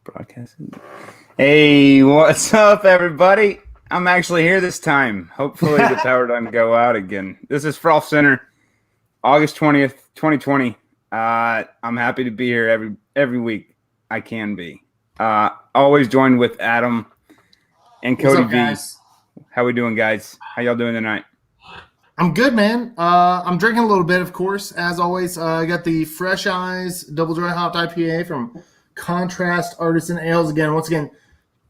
Broadcasting. Hey, what's up, everybody? I'm actually here this time. Hopefully, the power doesn't go out again. This is Frolfcenter, August 20th, 2020. I'm happy to be here every week. I can be. Always joined with Adam and Cody V. Guys? How we doing, guys? How y'all doing tonight? I'm good, man. I'm drinking a little bit, of course, as always. I got the Fresh Eyes Double Dry Hopped IPA from Contrast Artisan Ales. Once again,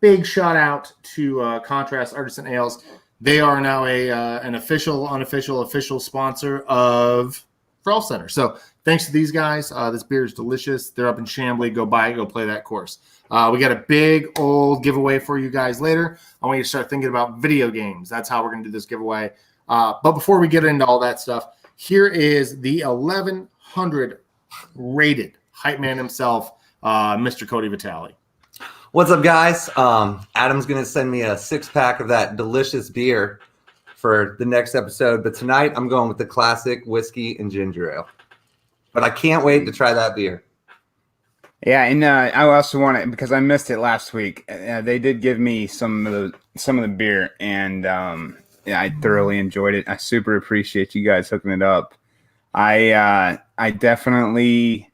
big shout out to Contrast Artisan Ales. They are now an official, unofficial sponsor of Frolfcenter. So thanks to these guys. This beer is delicious. They're up in Chambly. Go buy it. Go play that course. We got a big old giveaway for you guys later. I want you to start thinking about video games. That's how we're going to do this giveaway. But before we get into all that stuff, here is the 1100 rated hype man himself, Mr. Cody Vitale. What's up, guys? Adam's going to send me a 6-pack of that delicious beer for the next episode. But tonight I'm going with the classic whiskey and ginger ale. But I can't wait to try that beer. Yeah, and I also want it because I missed it last week. They did give me some of the beer, and yeah, I thoroughly enjoyed it. I super appreciate you guys hooking it up. I definitely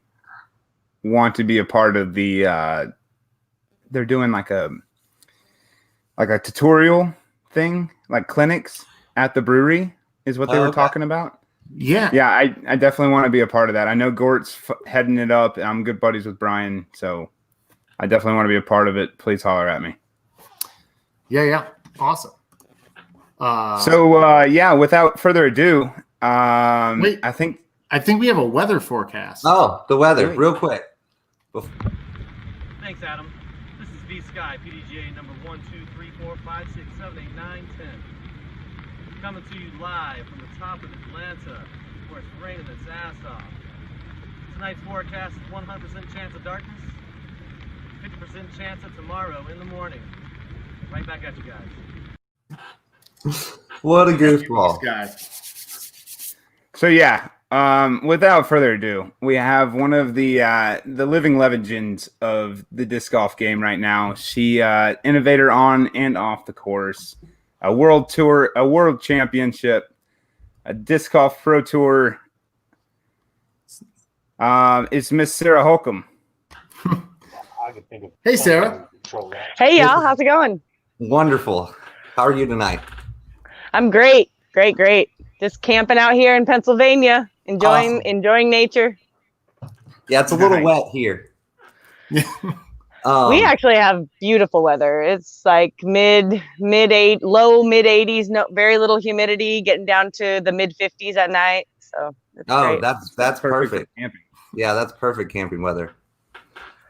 want to be a part of the. They're doing like a tutorial thing, like clinics at the brewery, is what they were talking about. Yeah. I definitely want to be a part of that. I know Gort's heading it up, and I'm good buddies with Brian, so I definitely want to be a part of it. Please holler at me. Yeah. Awesome. Without further ado, wait, I think we have a weather forecast. Oh, the weather, real quick. Thanks, Adam. This is V-Sky, Pdga number 1, 2, 3, 4, 5, 6, 7, 8, 9, 10. Coming to you live from the top of Atlanta, where it's raining its ass off. Tonight's forecast is 100% chance of darkness, 50% chance of tomorrow in the morning. Right back at you guys. What a goofball. So yeah, without further ado, we have one of the living legends of the disc golf game right now. She innovator on and off the course, a world tour, a world championship, a disc golf pro tour. It's Miss Sarah Hokom. Hey, Sarah. Hey, y'all. How's it going? Wonderful. How are you tonight? I'm great. Just camping out here in Pennsylvania, enjoying nature. Yeah, it's a little wet here. We actually have beautiful weather. It's like low mid 80s, no, very little humidity, getting down to the mid 50s at night. So it's great. that's perfect. Camping. Yeah, that's perfect camping weather.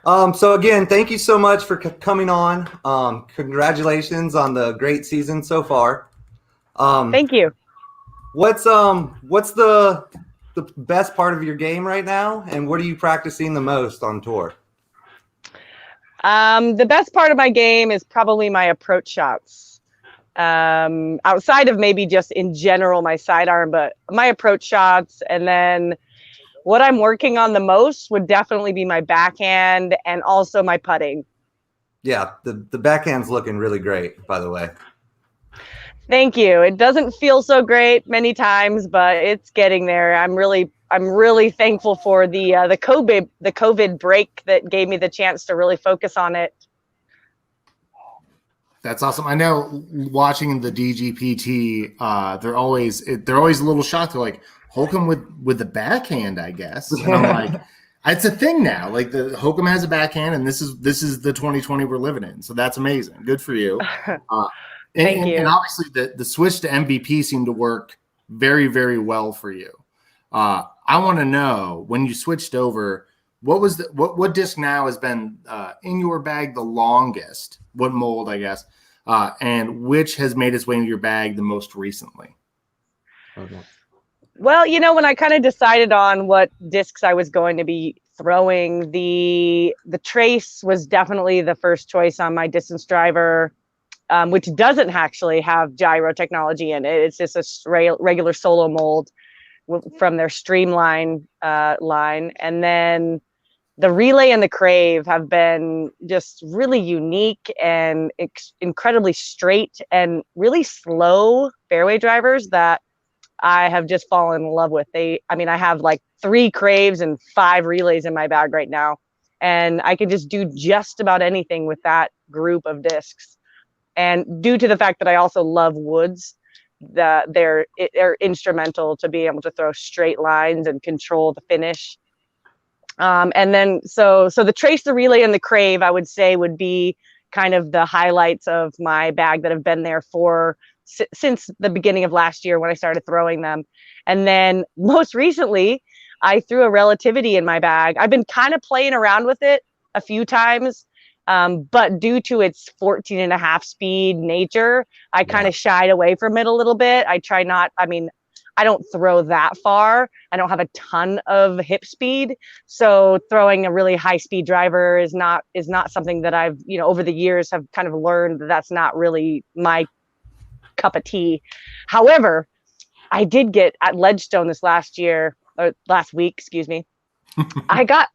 So again, thank you so much for coming on. Congratulations on the great season so far. Thank you. What's the best part of your game right now, and what are you practicing the most on tour? The best part of my game is probably my approach shots. Outside of maybe just in general my sidearm, but my approach shots, and then what I'm working on the most would definitely be my backhand and also my putting. Yeah, the backhand's looking really great, by the way. Thank you. It doesn't feel so great many times, but it's getting there. I'm really thankful for the COVID break that gave me the chance to really focus on it. That's awesome. I know watching the DGPT, they're always a little shocked. They're like, Hokom with the backhand, I guess. And I'm like, it's a thing now. Like the Hokom has a backhand, and this is the 2020 we're living in. So that's amazing. Good for you. Thank you. And obviously the switch to MVP seemed to work very, very well for you. I want to know, when you switched over, what disc now has been in your bag the longest? What mold, I guess, and which has made its way into your bag the most recently? Okay. Well, when I kind of decided on what discs I was going to be throwing, the Trace was definitely the first choice on my distance driver. Which doesn't actually have gyro technology in it. It's just a regular solo mold from their Streamline line. And then the relay and the crave have been just really unique and incredibly straight and really slow fairway drivers that I have just fallen in love with. I have like 3 craves and 5 relays in my bag right now, and I can just do just about anything with that group of discs. And due to the fact that I also love woods, they're instrumental to be able to throw straight lines and control the finish. And then so the trace, the relay, and the crave, I would say, would be kind of the highlights of my bag that have been there since the beginning of last year when I started throwing them. And then most recently, I threw a relativity in my bag. I've been kind of playing around with it a few times, but due to its 14.5 speed nature, I kind of shied away from it a little bit. I don't throw that far. I don't have a ton of hip speed. So throwing a really high speed driver is not something that I've, over the years have kind of learned that that's not really my cup of tea. However, I did get at Ledgestone last week, excuse me. I got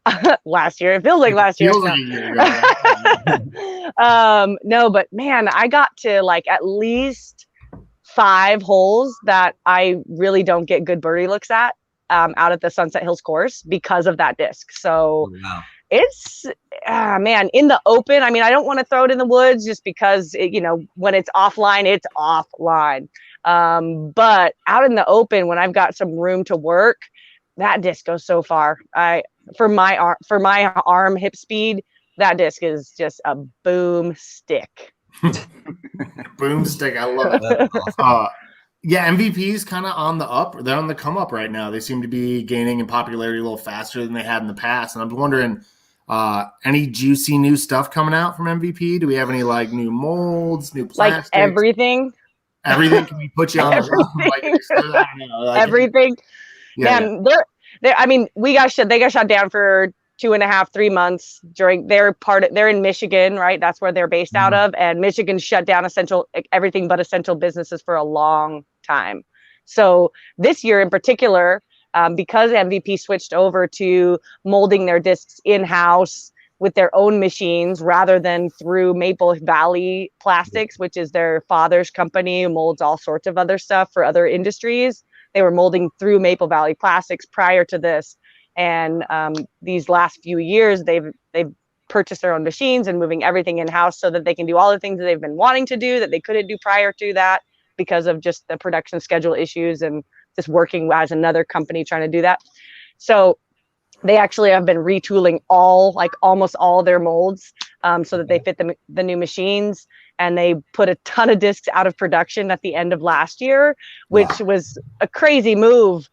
last year. It feels like last year. Feels like a year ago. No, but man, I got to like at least 5 holes that I really don't get good birdie looks at out at the Sunset Hills course because of that disc. So it's man, in the open. I mean, I don't want to throw it in the woods just because when it's offline, it's offline. But out in the open, when I've got some room to work, that disc goes so far. For my arm hip speed, that disc is just a boom stick. Boomstick, I love it. MVP's kind of on the up. They're on the come up right now. They seem to be gaining in popularity a little faster than they had in the past. And I'm wondering, any juicy new stuff coming out from MVP? Do we have any like new molds, new plastics? Like everything. Everything? Can we put you on the everything? Yeah, man, they're. I mean, they got shut down for 2.5-3 months during they're in Michigan, right? That's where they're based out of, and Michigan shut down everything but essential businesses for a long time. So this year in particular, because MVP switched over to molding their discs in-house with their own machines rather than through Maple Valley Plastics, which is their father's company who molds all sorts of other stuff for other industries. They were molding through Maple Valley Plastics prior to this. And these last few years, they've purchased their own machines and moving everything in-house so that they can do all the things that they've been wanting to do that they couldn't do prior to that because of just the production schedule issues and just working as another company trying to do that. So they actually have been retooling almost all their molds so that they fit the new machines. And they put a ton of discs out of production at the end of last year, which was a crazy move.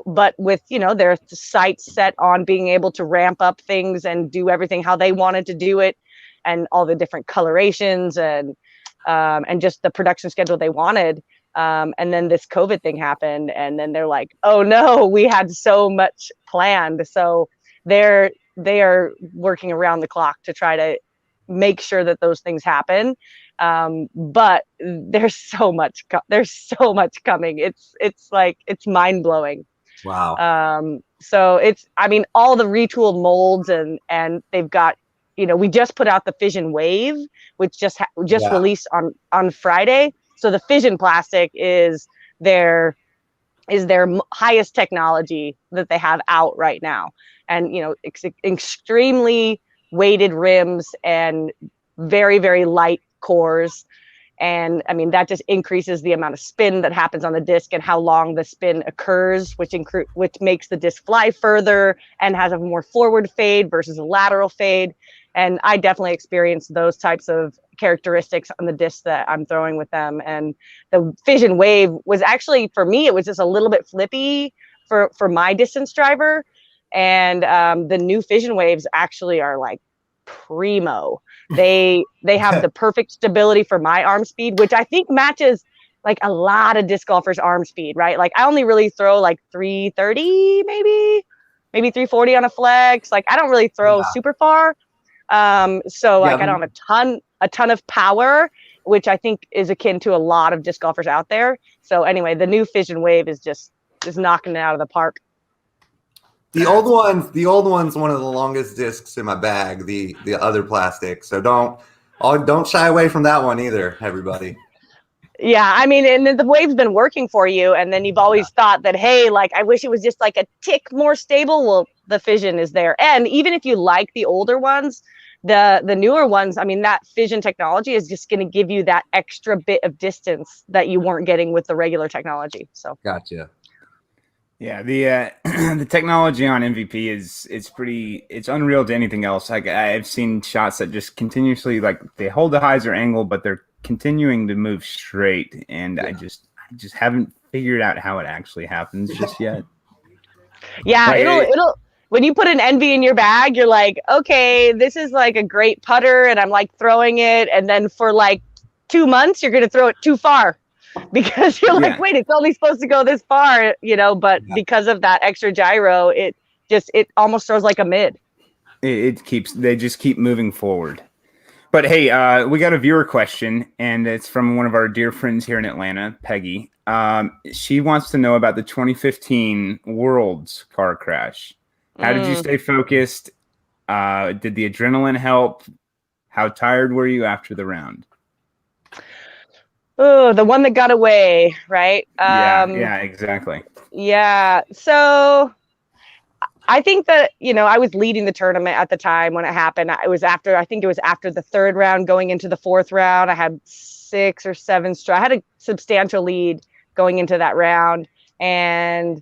But with, their sights set on being able to ramp up things and do everything how they wanted to do it and all the different colorations and just the production schedule they wanted. And then this COVID thing happened and then they're like, oh no, we had so much planned. So they are working around the clock to try to make sure that those things happen. But there's so much coming. It's mind blowing. Wow. So all the retooled molds and they've got, we just put out the Fission Wave, which just released on Friday. So the Fission plastic is their highest technology that they have out right now. And, extremely weighted rims and very, very light cores. And that just increases the amount of spin that happens on the disc and how long the spin occurs, which makes the disc fly further and has a more forward fade versus a lateral fade. And I definitely experienced those types of characteristics on the disc that I'm throwing with them. And the Fission Wave was actually, for me, it was just a little bit flippy for my distance driver. And the new Fission Waves actually are like primo. They have the perfect stability for my arm speed, which I think matches like a lot of disc golfers' arm speed, right? Like I only really throw like 330, maybe 340 on a flex. Like I don't really throw super far. I don't have a ton of power, which I think is akin to a lot of disc golfers out there. So anyway, the new Fission Wave is knocking it out of the park. The old one's one of the longest discs in my bag. The other plastic. So don't shy away from that one either, everybody. Yeah, I mean, and then the wave's been working for you, and then you've always thought that, hey, like I wish it was just like a tick more stable. Well, the fission is there, and even if you like the older ones, the newer ones, I mean, that fission technology is just going to give you that extra bit of distance that you weren't getting with the regular technology. So Gotcha. Yeah, the the technology on MVP it's unreal to anything else. Like I've seen shots that just continuously like they hold the hyzer angle, but they're continuing to move straight, and I just haven't figured out how it actually happens just yet. yeah, Like, it'll when you put an envy in your bag, you're like, okay, this is like a great putter, and I'm like throwing it, and then for like 2 months, you're gonna throw it too far. Because you're like, wait, it's only supposed to go this far, but because of that extra gyro, it almost throws like a mid. They just keep moving forward. But hey, we got a viewer question, and it's from one of our dear friends here in Atlanta, Peggy. She wants to know about the 2015 Worlds car crash. How did you stay focused? Did the adrenaline help? How tired were you after the round? Oh, the one that got away, right? Yeah, exactly. Yeah. So I think that, I was leading the tournament at the time when it happened. I think it was after the third round going into the fourth round. I had 6 or 7 strokes. I had a substantial lead going into that round. And,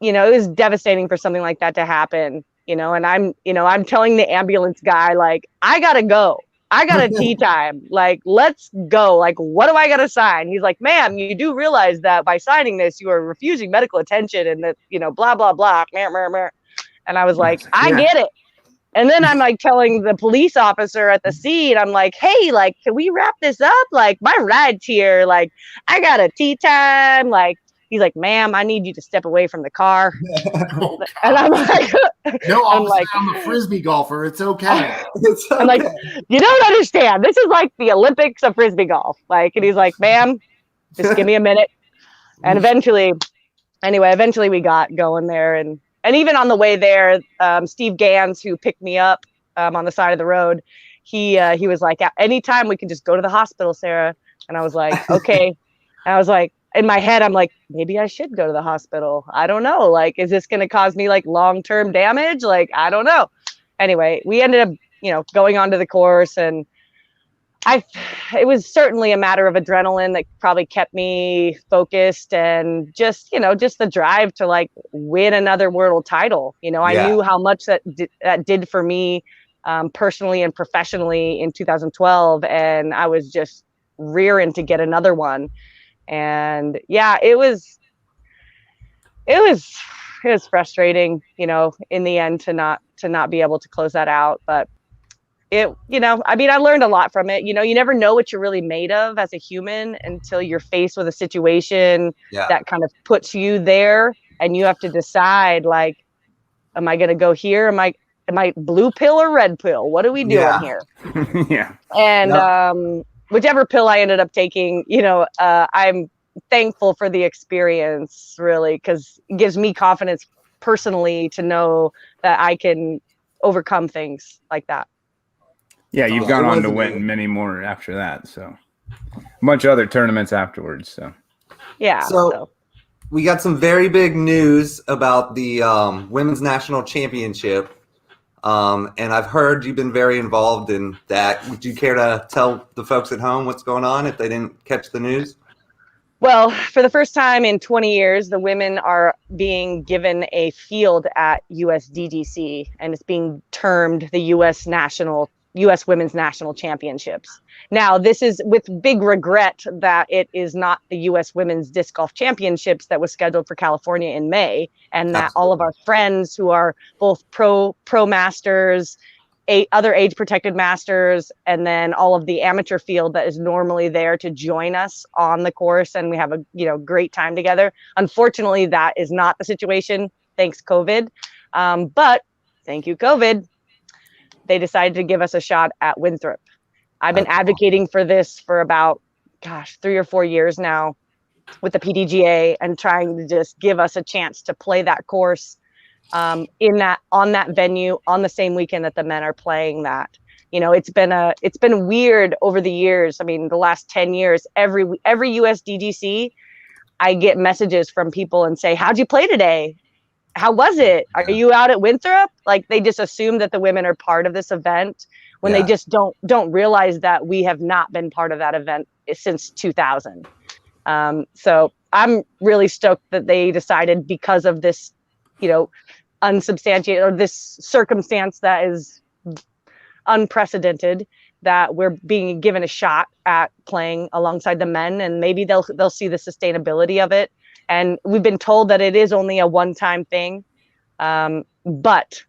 it was devastating for something like that to happen, and I'm telling the ambulance guy, like, I gotta go. I got a tea time. Like, let's go. Like, what do I got to sign? He's like, ma'am, you do realize that by signing this, you are refusing medical attention and that, blah, blah, blah. And I was like, I get it. And then I'm like telling the police officer at the scene, I'm like, hey, like, can we wrap this up? Like, my ride's here. Like, I got a tea time. Like, he's like, ma'am, I need you to step away from the car. And I'm like, no, I'm a frisbee golfer. It's okay. I'm like, you don't understand. This is like the Olympics of frisbee golf. Like, and he's like, ma'am, just give me a minute. And eventually we got going there. And even on the way there, Steve Gans, who picked me up on the side of the road, he was like, anytime we can just go to the hospital, Sarah. And I was like, okay. And I was like, in my head, I'm like, maybe I should go to the hospital. I don't know. Like, is this going to cause me like long-term damage? Like, I don't know. Anyway, we ended up, going onto the course, and it was certainly a matter of adrenaline that probably kept me focused, and just the drive to like win another world title. I knew how much that did for me personally and professionally in 2012. And I was just rearing to get another one. And yeah, it was frustrating, in the end to not be able to close that out. But I learned a lot from it. You never know what you're really made of as a human until you're faced with a situation that kind of puts you there, and you have to decide, like, am I going to go here? Am I blue pill or red pill? What are we doing here? Yeah. And whichever pill I ended up taking, I'm thankful for the experience, really, because it gives me confidence personally to know that I can overcome things like that. Yeah, you've gone on to win many more after that. So a bunch of other tournaments afterwards. So yeah. So we got some very big news about the Women's National Championship. And I've heard you've been very involved in that. Would you care to tell the folks at home what's going on if they didn't catch the news? Well, for the first time in 20 years, the women are being given a field at USDGC, and it's being termed the U.S. Women's National Championships. Now, this is with big regret that it is not the U.S. Women's Disc Golf Championships that was scheduled for California in May, and that all of our friends who are both pro masters, other age protected masters, and then all of the amateur field that is normally there to join us on the course, and we have a great time together. Unfortunately, that is not the situation, thanks COVID. But thank you, COVID. They decided to give us a shot at Winthrop. I've been advocating for this for about, 3 or 4 years now with the Pdga, and trying to just give us a chance to play that course on that venue on the same weekend that the men are playing that. It's been weird over the years. I mean, the last 10 years, every USDGC, I get messages from people and say, "How'd you play today? How was it? Are you out at Winthrop?" Like, they just assume that the women are part of this event when they just don't realize that we have not been part of that event since 2000. So I'm really stoked that they decided, because of this, unsubstantiated, or this circumstance that is unprecedented, that we're being given a shot at playing alongside the men, and maybe they'll see the sustainability of it. And we've been told that it is only a one-time thing, but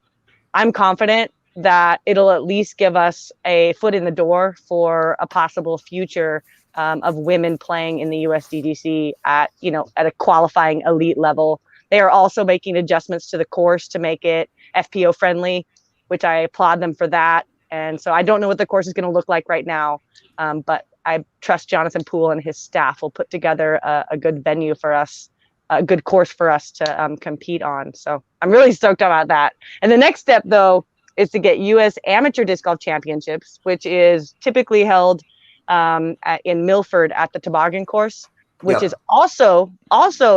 I'm confident that it'll at least give us a foot in the door for a possible future of women playing in the USDGC at a qualifying elite level. They are also making adjustments to the course to make it FPO friendly, which I applaud them for that. And so I don't know what the course is going to look like right now, but I trust Jonathan Poole and his staff will put together a good venue for us, a good course for us to compete on. So I'm really stoked about that. And the next step, though, is to get U.S. Amateur Disc Golf Championships, which is typically held in Milford at the Toboggan course, which is also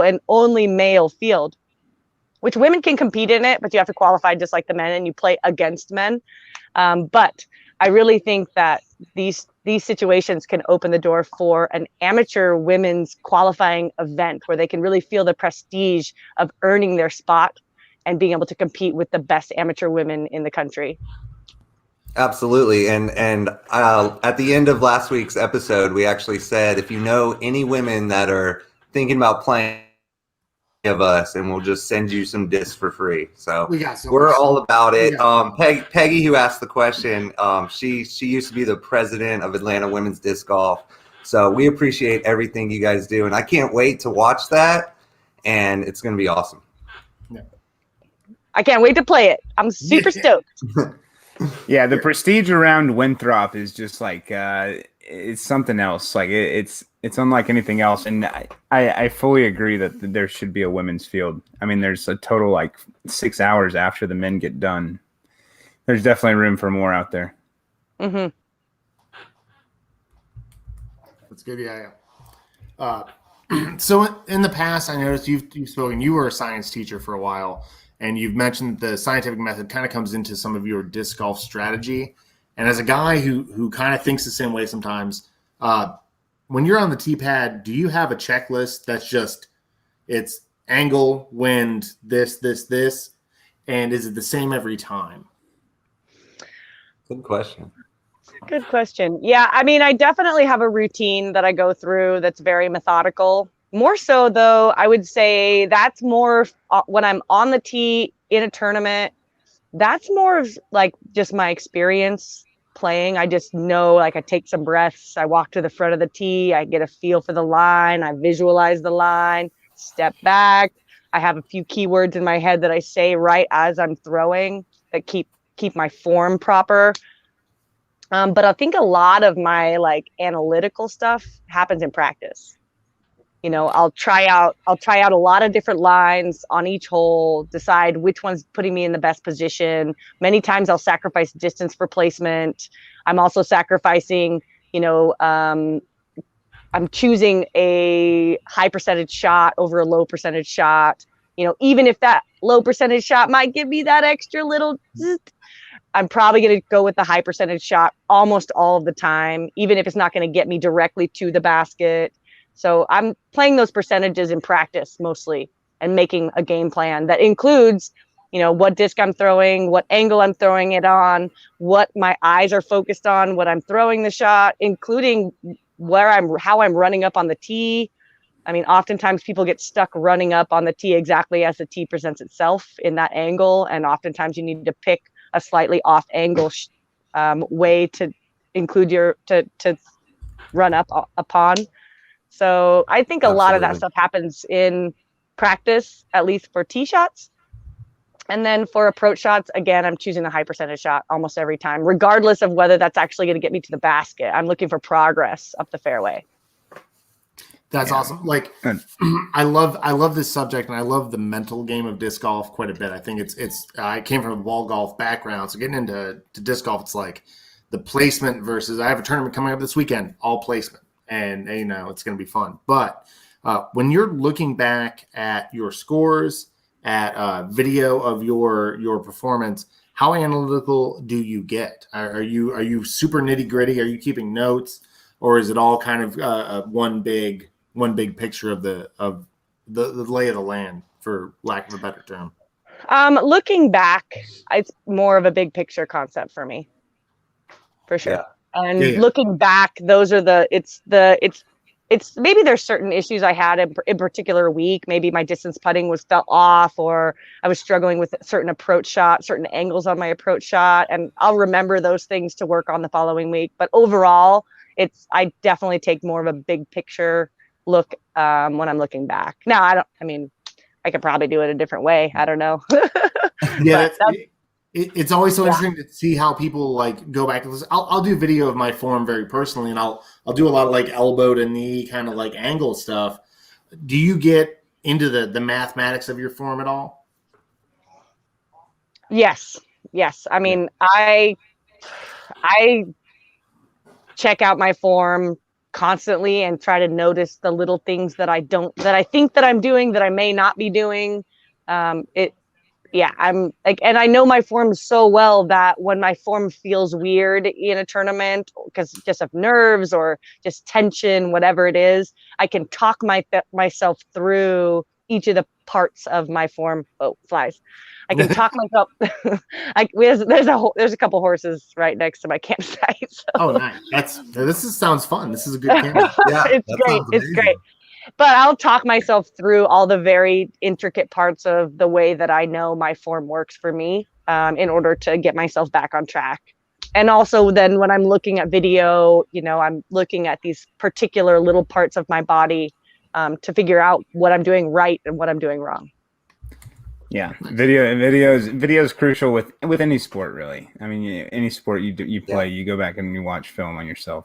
an only male field, which women can compete in it, but you have to qualify just like the men, and you play against men. But I really think that these situations can open the door for an amateur women's qualifying event where they can really feel the prestige of earning their spot and being able to compete with the best amateur women in the country. Absolutely. And at the end of last week's episode, we actually said, if you know any women that are thinking about playing of us, and we'll just send you some discs for free. So we're all about it. Peggy, who asked the question, she used to be the president of Atlanta Women's Disc Golf. So we appreciate everything you guys do, and I can't wait to watch that, and it's going to be awesome. I can't wait to play it. I'm super stoked. Yeah, the prestige around Winthrop is just like it's something else. Like it's unlike anything else, and I fully agree that there should be a women's field. I mean, there's a total like 6 hours after the men get done. There's definitely room for more out there. Mm-hmm. That's good. Yeah. So in the past, I noticed you've spoken. You were a science teacher for a while. And you've mentioned the scientific method kind of comes into some of your disc golf strategy. And as a guy who kind of thinks the same way sometimes, when you're on the tee pad, do you have a checklist that's just it's angle, wind, this, and is it the same every time? Good question. Good question. Yeah, I mean, I definitely have a routine that I go through that's very methodical. More so, though, I would say that's more when I'm on the tee in a tournament. That's more of like just my experience playing. I just know, like, I take some breaths. I walk to the front of the tee. I get a feel for the line. I visualize the line, step back. I have a few keywords in my head that I say right as I'm throwing that keep my form proper. But I think a lot of my like analytical stuff happens in practice. I'll try out a lot of different lines on each hole, decide which one's putting me in the best position. Many times I'll sacrifice distance for placement. I'm also sacrificing, I'm choosing a high percentage shot over a low percentage shot. Even if that low percentage shot might give me that extra little, I'm probably going to go with the high percentage shot almost all of the time, even if it's not going to get me directly to the basket. So I'm playing those percentages in practice mostly and making a game plan that includes, what disc I'm throwing, what angle I'm throwing it on, what my eyes are focused on, what I'm throwing the shot, including how I'm running up on the tee. I mean, oftentimes people get stuck running up on the tee exactly as the tee presents itself in that angle. And oftentimes you need to pick a slightly off angle way to include to run up upon. So I think a lot of that stuff happens in practice, at least for tee shots. And then for approach shots, again, I'm choosing the high percentage shot almost every time, regardless of whether that's actually going to get me to the basket. I'm looking for progress up the fairway. That's awesome. Like, I love this subject, and I love the mental game of disc golf quite a bit. I think it's. I came from a wall golf background, so getting into disc golf, it's like the placement versus. I have a tournament coming up this weekend, all placement, and it's going to be fun. But when you're looking back at your scores, at video of your performance, how analytical do you get? Are you super nitty gritty? Are you keeping notes, or is it all kind of one big picture of the lay of the land, for lack of a better term? Looking back, it's more of a big picture concept for me, for sure. Yeah. And looking back, those are it's maybe there's certain issues I had in particular week. Maybe my distance putting fell off, or I was struggling with certain approach shot, certain angles on my approach shot, and I'll remember those things to work on the following week. But overall, I definitely take more of a big picture look when I'm looking back. Now, I could probably do it a different way. I don't know. Yeah, it's always so interesting to see how people like go back and listen. I'll do video of my form very personally, and I'll do a lot of like elbow to knee kind of like angle stuff. Do you get into the mathematics of your form at all? Yes. I mean, I check out my form constantly and try to notice the little things that I think that I'm doing that I may not be doing. I'm like, and I know my form so well that when my form feels weird in a tournament, because just of nerves or just tension, whatever it is, I can talk myself through each of the parts of my form. Oh, flies. I can talk myself. There's a couple horses right next to my campsite. So. Oh, nice. Sounds fun. This is a good camp. Yeah, it's great. But I'll talk myself through all the very intricate parts of the way that I know my form works for me, in order to get myself back on track. And also then when I'm looking at video, I'm looking at these particular little parts of my body to figure out what I'm doing right and what I'm doing wrong. Yeah, video is crucial with any sport, really. I mean, any sport you play, you go back and you watch film on yourself.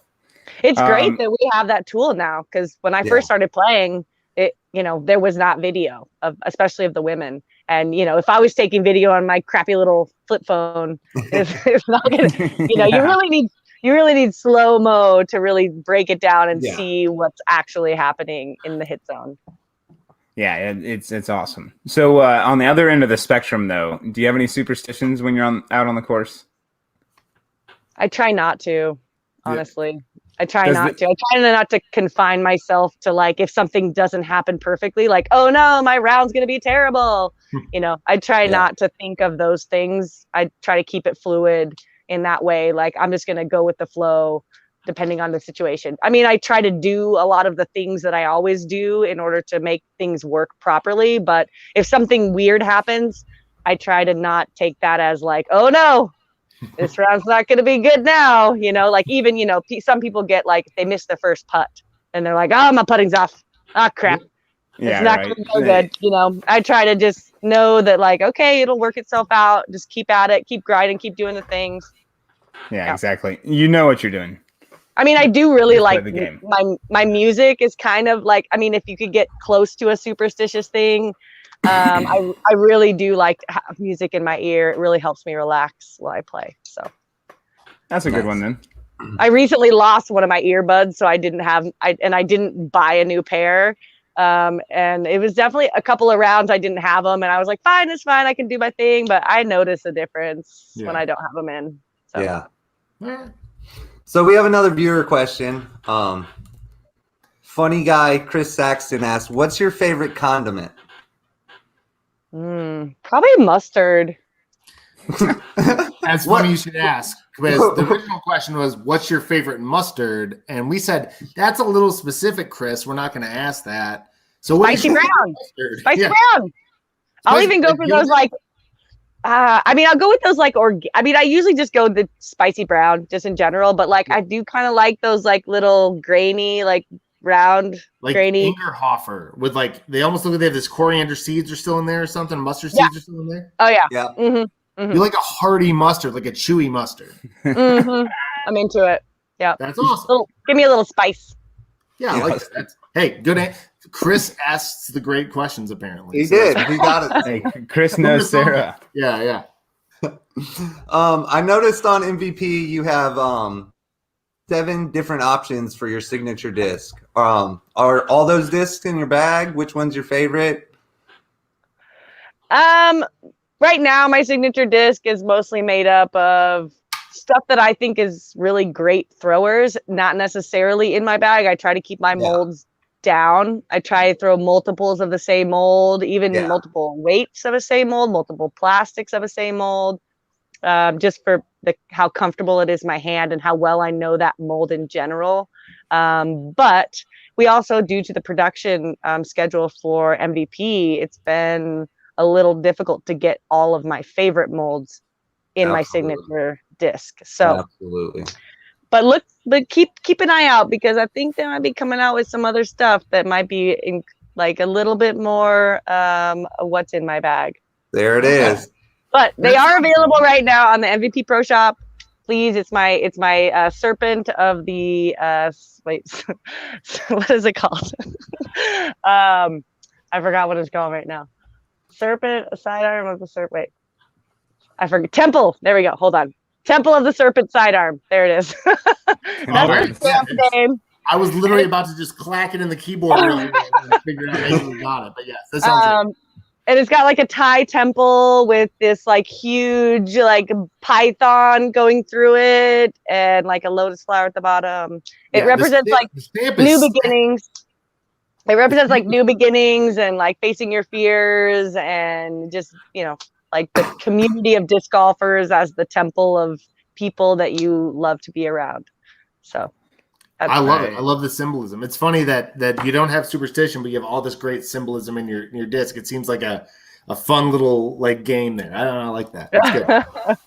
It's great that we have that tool now, because when I first started playing, there was not video especially of the women. And if I was taking video on my crappy little flip phone, it's not gonna. You really need slow mo to really break it down and see what's actually happening in the hit zone. Yeah, it's awesome. So on the other end of the spectrum, though, do you have any superstitions when you're out on the course? I try not to, honestly. I try not to. I try not to confine myself to, like, if something doesn't happen perfectly, like, oh no, my round's gonna be terrible. I try not to think of those things. I try to keep it fluid in that way. Like, I'm just gonna go with the flow, depending on the situation. I mean, I try to do a lot of the things that I always do in order to make things work properly. But if something weird happens, I try to not take that as like, oh no, this round's not going to be good now. Like even, some people get like, they miss their first putt and they're like, oh, my putting's off. Oh, crap. It's not going to go good. I try to just know that, like, okay, it'll work itself out. Just keep at it, keep grinding, keep doing the things. Yeah, exactly. You know what you're doing. I mean, I do really like my music is kind of like, I mean, if you could get close to a superstitious thing, I really do like to have music in my ear. It really helps me relax while I play. So that's a good one then. I recently lost one of my earbuds, so I didn't buy a new pair. And it was definitely a couple of rounds I didn't have them, and I was like, fine, it's fine, I can do my thing. But I notice a difference when I don't have them in. So. Yeah. So we have another viewer question. Funny guy Chris Saxton asked, "What's your favorite condiment?" Probably mustard. That's funny you should ask, because the original question was, "What's your favorite mustard?" And we said that's a little specific, Chris. We're not going to ask that. So spicy brown. Spicy brown. I'll even go for those like. I mean, I'll go with those like I usually just go the spicy brown just in general, but like I do kind of like those like little grainy, like round, like grainy. Ingerhofer with like they almost look like they have this coriander seeds are still in there or something. Mustard seeds are still in there. Oh yeah. Yeah. Mm-hmm. You like a hearty mustard, like a chewy mustard. I'm into it. Yeah. That's awesome. Give me a little spice. Yeah, I like that. Hey, good. Chris asks the great questions. Apparently, He did. He got it. Hey, Chris knows Sarah. Yeah. I noticed on MVP you have 7 different options for your signature disc. Are all those discs in your bag? Which one's your favorite? Right now, my signature disc is mostly made up of stuff that I think is really great throwers, not necessarily in my bag. I try to keep my molds down. I try to throw multiples of the same mold, even multiple weights of a same mold, multiple plastics of a same mold, just for how comfortable it is in my hand and how well I know that mold in general. But we also, due to the production schedule for MVP, it's been a little difficult to get all of my favorite molds in my signature disc. So absolutely. But keep an eye out, because I think they might be coming out with some other stuff that might be like a little bit more what's in my bag. There it is. But they are available right now on the MVP Pro Shop. Please, it's my serpent of the wait, what is it called? I forgot what it's called right now. Serpent, a sidearm of the serpent. Wait, I forget. Temple. There we go. Hold on. Temple of the Serpent sidearm. There it is. That's the name. I was literally about to just clack it in the keyboard earlier and figure out how you got it. But yes, that sounds and it's got like a Thai temple with this like huge like python going through it and like a lotus flower at the bottom. It represents like new beginnings. It represents like new beginnings and like facing your fears and just, like the community of disc golfers as the temple of people that you love to be around. So I love it. I love the symbolism. It's funny that you don't have superstition, but you have all this great symbolism in your disc. It seems like a fun little like game there. I don't know. I like that. That's good.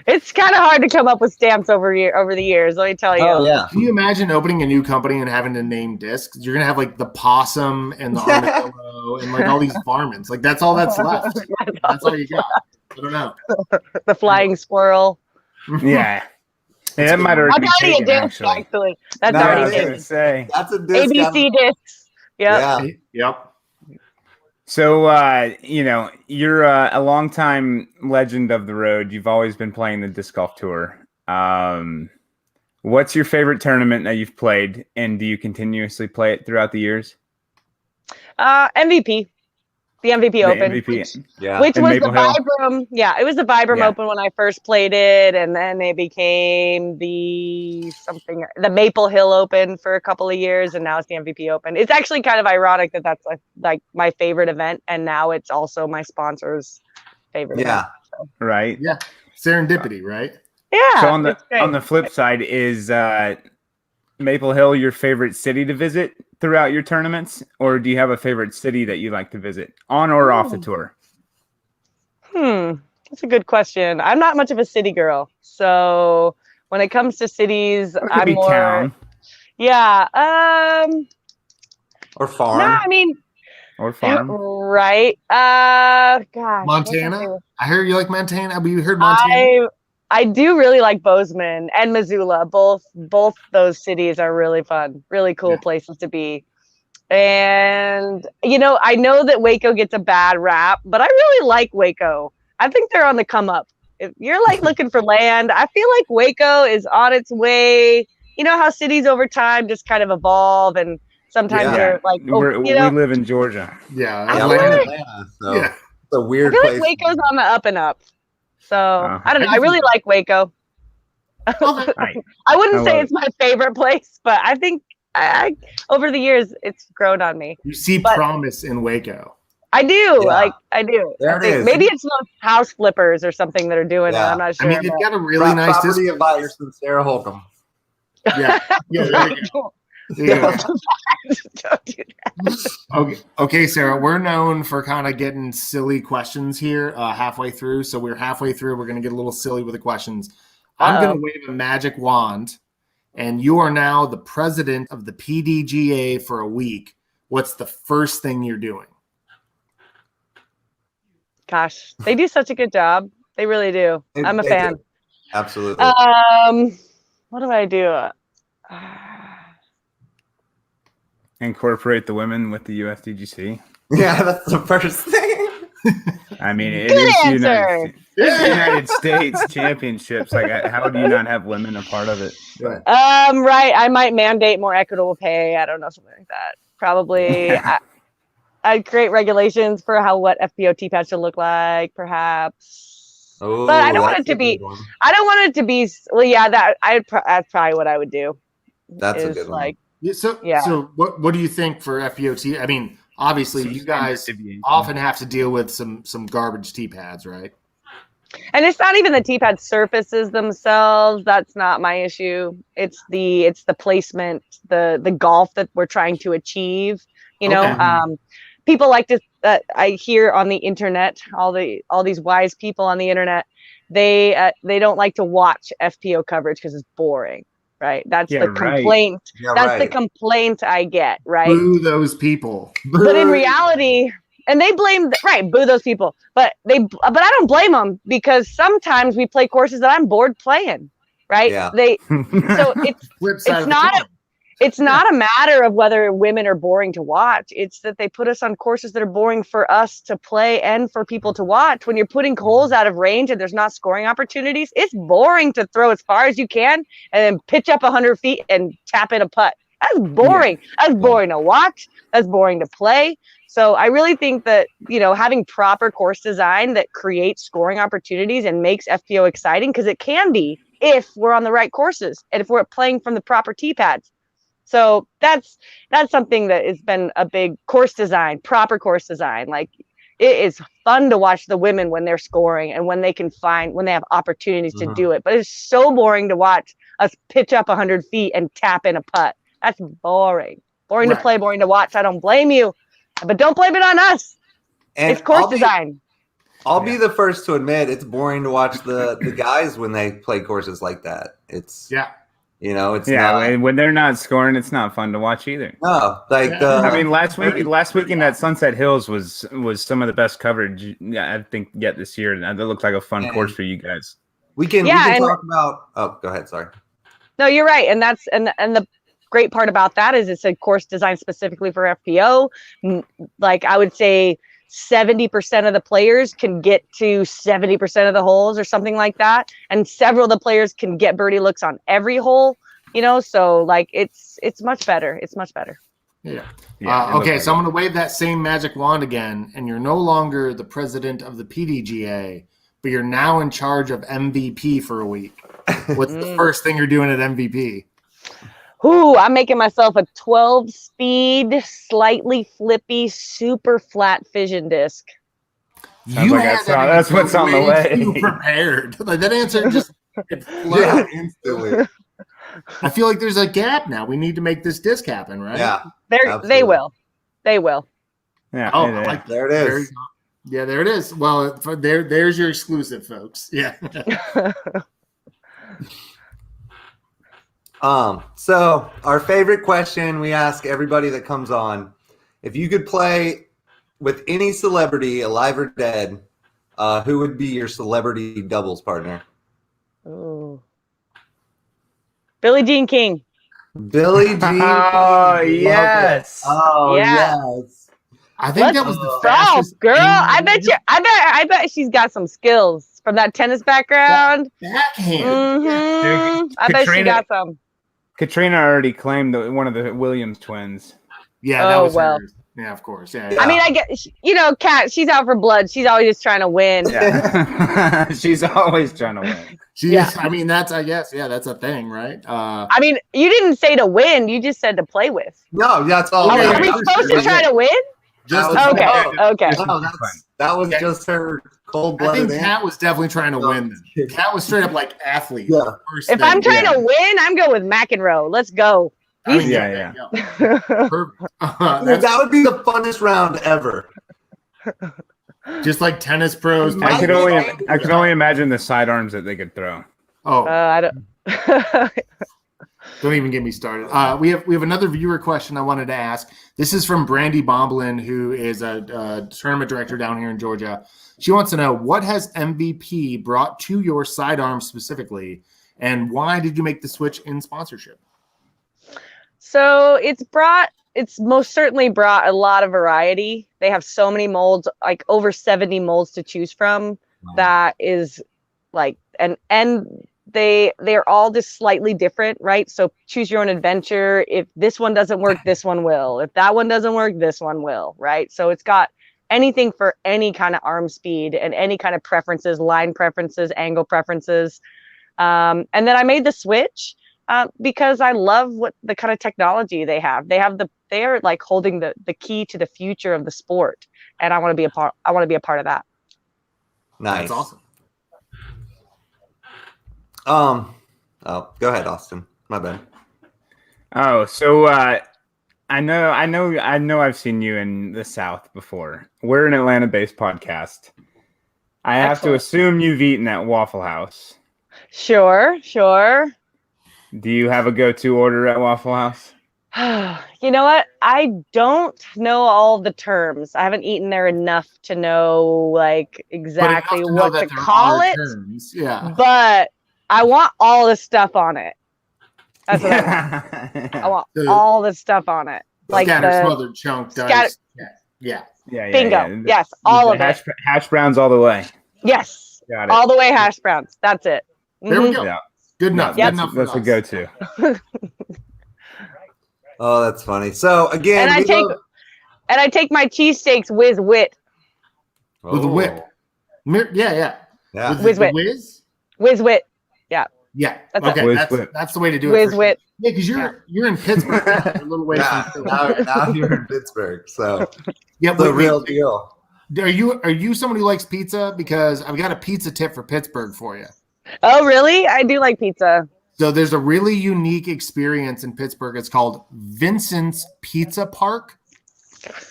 It's kind of hard to come up with stamps over the years. Let me tell you. Oh yeah. Can you imagine opening a new company and having to name discs? You're gonna have like the possum and the armadillo and like all these varmints. Like that's all that's left. That's all you got. I don't know. The flying squirrel. Yeah. That might already be taken, actually. That's already taken. That's a disc. ABC discs. Yep. Yeah. Yep. So, you're a longtime legend of the road. You've always been playing the disc golf tour. What's your favorite tournament that you've played, and do you continuously play it throughout the years? MVP. The MVP Open. MVP. Which was the Vibram. Yeah, it was the Vibram Open when I first played it, and then it became the Maple Hill Open for a couple of years, and now it's the MVP Open. It's actually kind of ironic that that's like my favorite event, and now it's also my sponsor's favorite event. So. Right. Yeah. Serendipity, right? Yeah. So on the flip side, is Maple Hill your favorite city to visit throughout your tournaments, or do you have a favorite city that you like to visit on or off the tour? That's a good question. I'm not much of a city girl, so when it comes to cities, I'm more town. Yeah. Or farm. No, I mean. Or farm. Right. Gosh. Montana. I heard you like Montana. You heard Montana. I do really like Bozeman and Missoula. Both those cities are really fun, really cool places to be. And, I know that Waco gets a bad rap, but I really like Waco. I think they're on the come up. If you're like looking for land, I feel like Waco is on its way. You know how cities over time just kind of evolve, and sometimes they're like, we live in Georgia. Yeah. Atlanta. So it's a weird place. I place. feel like Waco's on the up and up. So I don't know. I really like Waco. I wouldn't say it's my favorite place, but I think I over the years it's grown on me. You see promise in Waco. I do. I do. There it is. Maybe it's those house flippers or something that are doing it. I'm not sure. I mean, they've got a really nice property advisor from Sarah Hokom. Yeah. There you go. Yeah. Don't do that. Okay, Sarah, we're known for kind of getting silly questions here halfway through. So we're halfway through. We're going to get a little silly with the questions. I'm going to wave a magic wand, and you are now the president of the Pdga for a week. What's the first thing you're doing? Gosh, they do such a good job. They really do. I'm a fan. Do. Absolutely. What do I do? Incorporate the women with the USDGC. Yeah, that's the first thing. I mean, it Good is answer. United States Championships. Like, how do you not have women a part of it? Right. Right. I might mandate more equitable pay. I don't know, something like that. Probably. I'd create regulations for what FPO pads should look like, perhaps. Oh, but I don't want that's it to a be. good one. I don't want it to be. Well, yeah, that's probably what I would do. That's a is good one. like, Yeah, so Yeah. so what do you think for FPOT? I mean, obviously Some you guys standard deviation. often have to deal with some garbage T pads, right? and it's not even the T-pad surfaces themselves. That's not my issue. It's the placement, the golf that we're trying to achieve. You know, Okay. people like to. I hear on the internet, all these wise people on the internet, they don't like to watch FPO coverage because it's boring. Right. That's Yeah, the right. complaint. Yeah, That's the right. complaint I get. Right. Boo those people. But in Boo. reality, and they blame boo those people, but I don't blame them, because sometimes we play courses that I'm bored playing, right? Yeah. So Flip side it's of the not coin. it's not a matter of whether women are boring to watch. It's that they put us on courses that are boring for us to play and for people to watch. When you're putting holes out of range and there's not scoring opportunities, it's boring to throw as far as you can and then pitch up 100 feet and tap in a putt. That's boring. That's boring to watch. That's boring to play. So I really think that, having proper course design that creates scoring opportunities and makes FPO exciting, because it can be if we're on the right courses and if we're playing from the proper tee pads. So that's something that has been a big course design, proper course design. Like, it is fun to watch the women when they're scoring and when they have opportunities to do it. But it's so boring to watch us pitch up 100 feet and tap in a putt. That's boring. Boring to play, boring to watch. I don't blame you, but don't blame it on us. And It's course design. I'll be the first to admit it's boring to watch the guys when they play courses like that. It's it's not. When they're not scoring, it's not fun to watch either. No, like I mean, last weekend at Sunset Hills was some of the best coverage I think yet this year. That looked like a fun course for you guys. We can talk about. Oh, go ahead. Sorry. No, you're right, and that's and the great part about that is it's a course designed specifically for FPO. Like, I would say 70% of the players can get to 70% of the holes or something like that, and several of the players can get birdie looks on every hole. So like it's much better. It's much better. Yeah. Okay, so I'm going to wave that same magic wand again, and you're no longer the president of the Pdga, but you're now in charge of MVP for a week. What's the first thing you're doing at MVP? Ooh, I'm making myself a 12-speed, slightly flippy, super flat fission disc. Sounds like that's what's on the way. You prepared. Like, that answer just instantly. I feel like there's a gap now. We need to make this disc happen, right? Yeah. They will. Yeah. Oh, Like, there it is. Yeah, there it is. Well, there's your exclusive, folks. Yeah. So our favorite question we ask everybody that comes on: if you could play with any celebrity, alive or dead, who would be your celebrity doubles partner? Ooh. Billie Jean King. Billie Jean. Oh, yes. Oh, Yeah. yes. I think that was the Oh, fastest. girl! I bet she's got some skills from that tennis background. Backhand. Mm-hmm. I bet she got some. Katrina already claimed one of the Williams twins. Yeah, that Oh, was well. hers. Yeah, of course. Yeah. I mean, I get, Kat, she's out for blood. She's always just trying to win. Yeah. She's always trying to win. I mean, that's, I guess, that's a thing, right? I mean, you didn't say to win. You just said to play with. No, that's all. Okay. Are we supposed to try to win? Just Okay. No, that was just her I cold-blooded. think Kat was definitely trying to win. Then. Kat was straight up like athlete. Yeah. If I'm trying to win, I'm going with McEnroe. Let's go. Yeah. Perfect. That would be the funnest round ever. Just like tennis pros. I could only imagine the sidearms that they could throw. Oh, I don't. don't even get me started. We have another viewer question I wanted to ask. This is from Brandy Bomblin, who is a tournament director down here in Georgia. She wants to know, what has MVP brought to your sidearm specifically, and why did you make the switch in sponsorship? So it's it's most certainly brought a lot of variety. They have so many molds, like over 70 molds to choose from. Wow. That is like, and they're all just slightly different, right? So choose your own adventure. If this one doesn't work, this one will. If that one doesn't work, this one will, right? So it's got anything for any kind of arm speed and any kind of preferences, line preferences, angle preferences. And then I made the switch because I love what the kind of technology they have. They're like holding the key to the future of the sport, and I want to be a part. I want to be a part of that. Nice. That's awesome. Oh, go ahead, Austin. My bad. Oh, so I know I've seen you in the South before. We're an Atlanta-based podcast. I have to Excellent. assume you've eaten at Waffle House. Sure. Do you have a go-to order at Waffle House? You know what? I don't know all the terms. I haven't eaten there enough to know like exactly know what that to there call are it. terms. Yeah. But I want all the stuff on it. That's what I want. I want all the stuff on it. Like Scattered, the smothered, chunk, scatter- diced. Yeah. bingo. Yes, all of it. Hash browns all the way. Yes. Got it. All the way hash browns. That's it. There we Mhm. go. Yeah. Good enough. That's, Good enough for that's a us. go-to. Oh, that's funny. So again, And I take my cheesesteaks with wit. With a whip. Yeah. Yeah. With Whiz the whip. whiz? With wit. Yeah. That's Okay. Whiz That's, whip. that's the way to do it. With for wit. Sure. Yeah, because you're in Pittsburgh. You're a little way Yeah, from Philly. now you're in Pittsburgh, so Yeah, the wait, real deal. Are you somebody who likes pizza? Because I've got a pizza tip for Pittsburgh for you. Oh, really? I do like pizza. So there's a really unique experience in Pittsburgh. It's called Vincent's Pizza Park.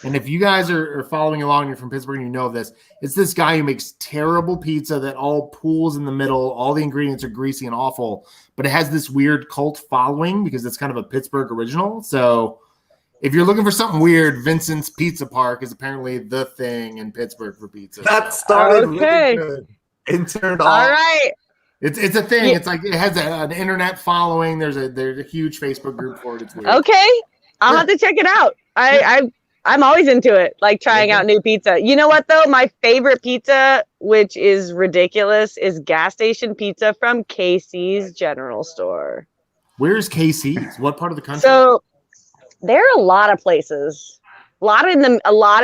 And if you guys are following along, you're from Pittsburgh and you know this, it's this guy who makes terrible pizza that all pools in the middle. All the ingredients are greasy and awful, but it has this weird cult following because it's kind of a Pittsburgh original. So if you're looking for something weird, Vincent's Pizza Park is apparently the thing in Pittsburgh for pizza. That started Okay. really good. And turned All off. right. It's a thing. Yeah. It's like it has an internet following. There's a huge Facebook group for it. It's weird. Okay. I'll Yeah. have to check it out. I'm always into it, like trying out new pizza. You know what though? My favorite pizza, which is ridiculous, is gas station pizza from Casey's General Store. Where's KC's? What part of the country? So there are a lot of places. A lot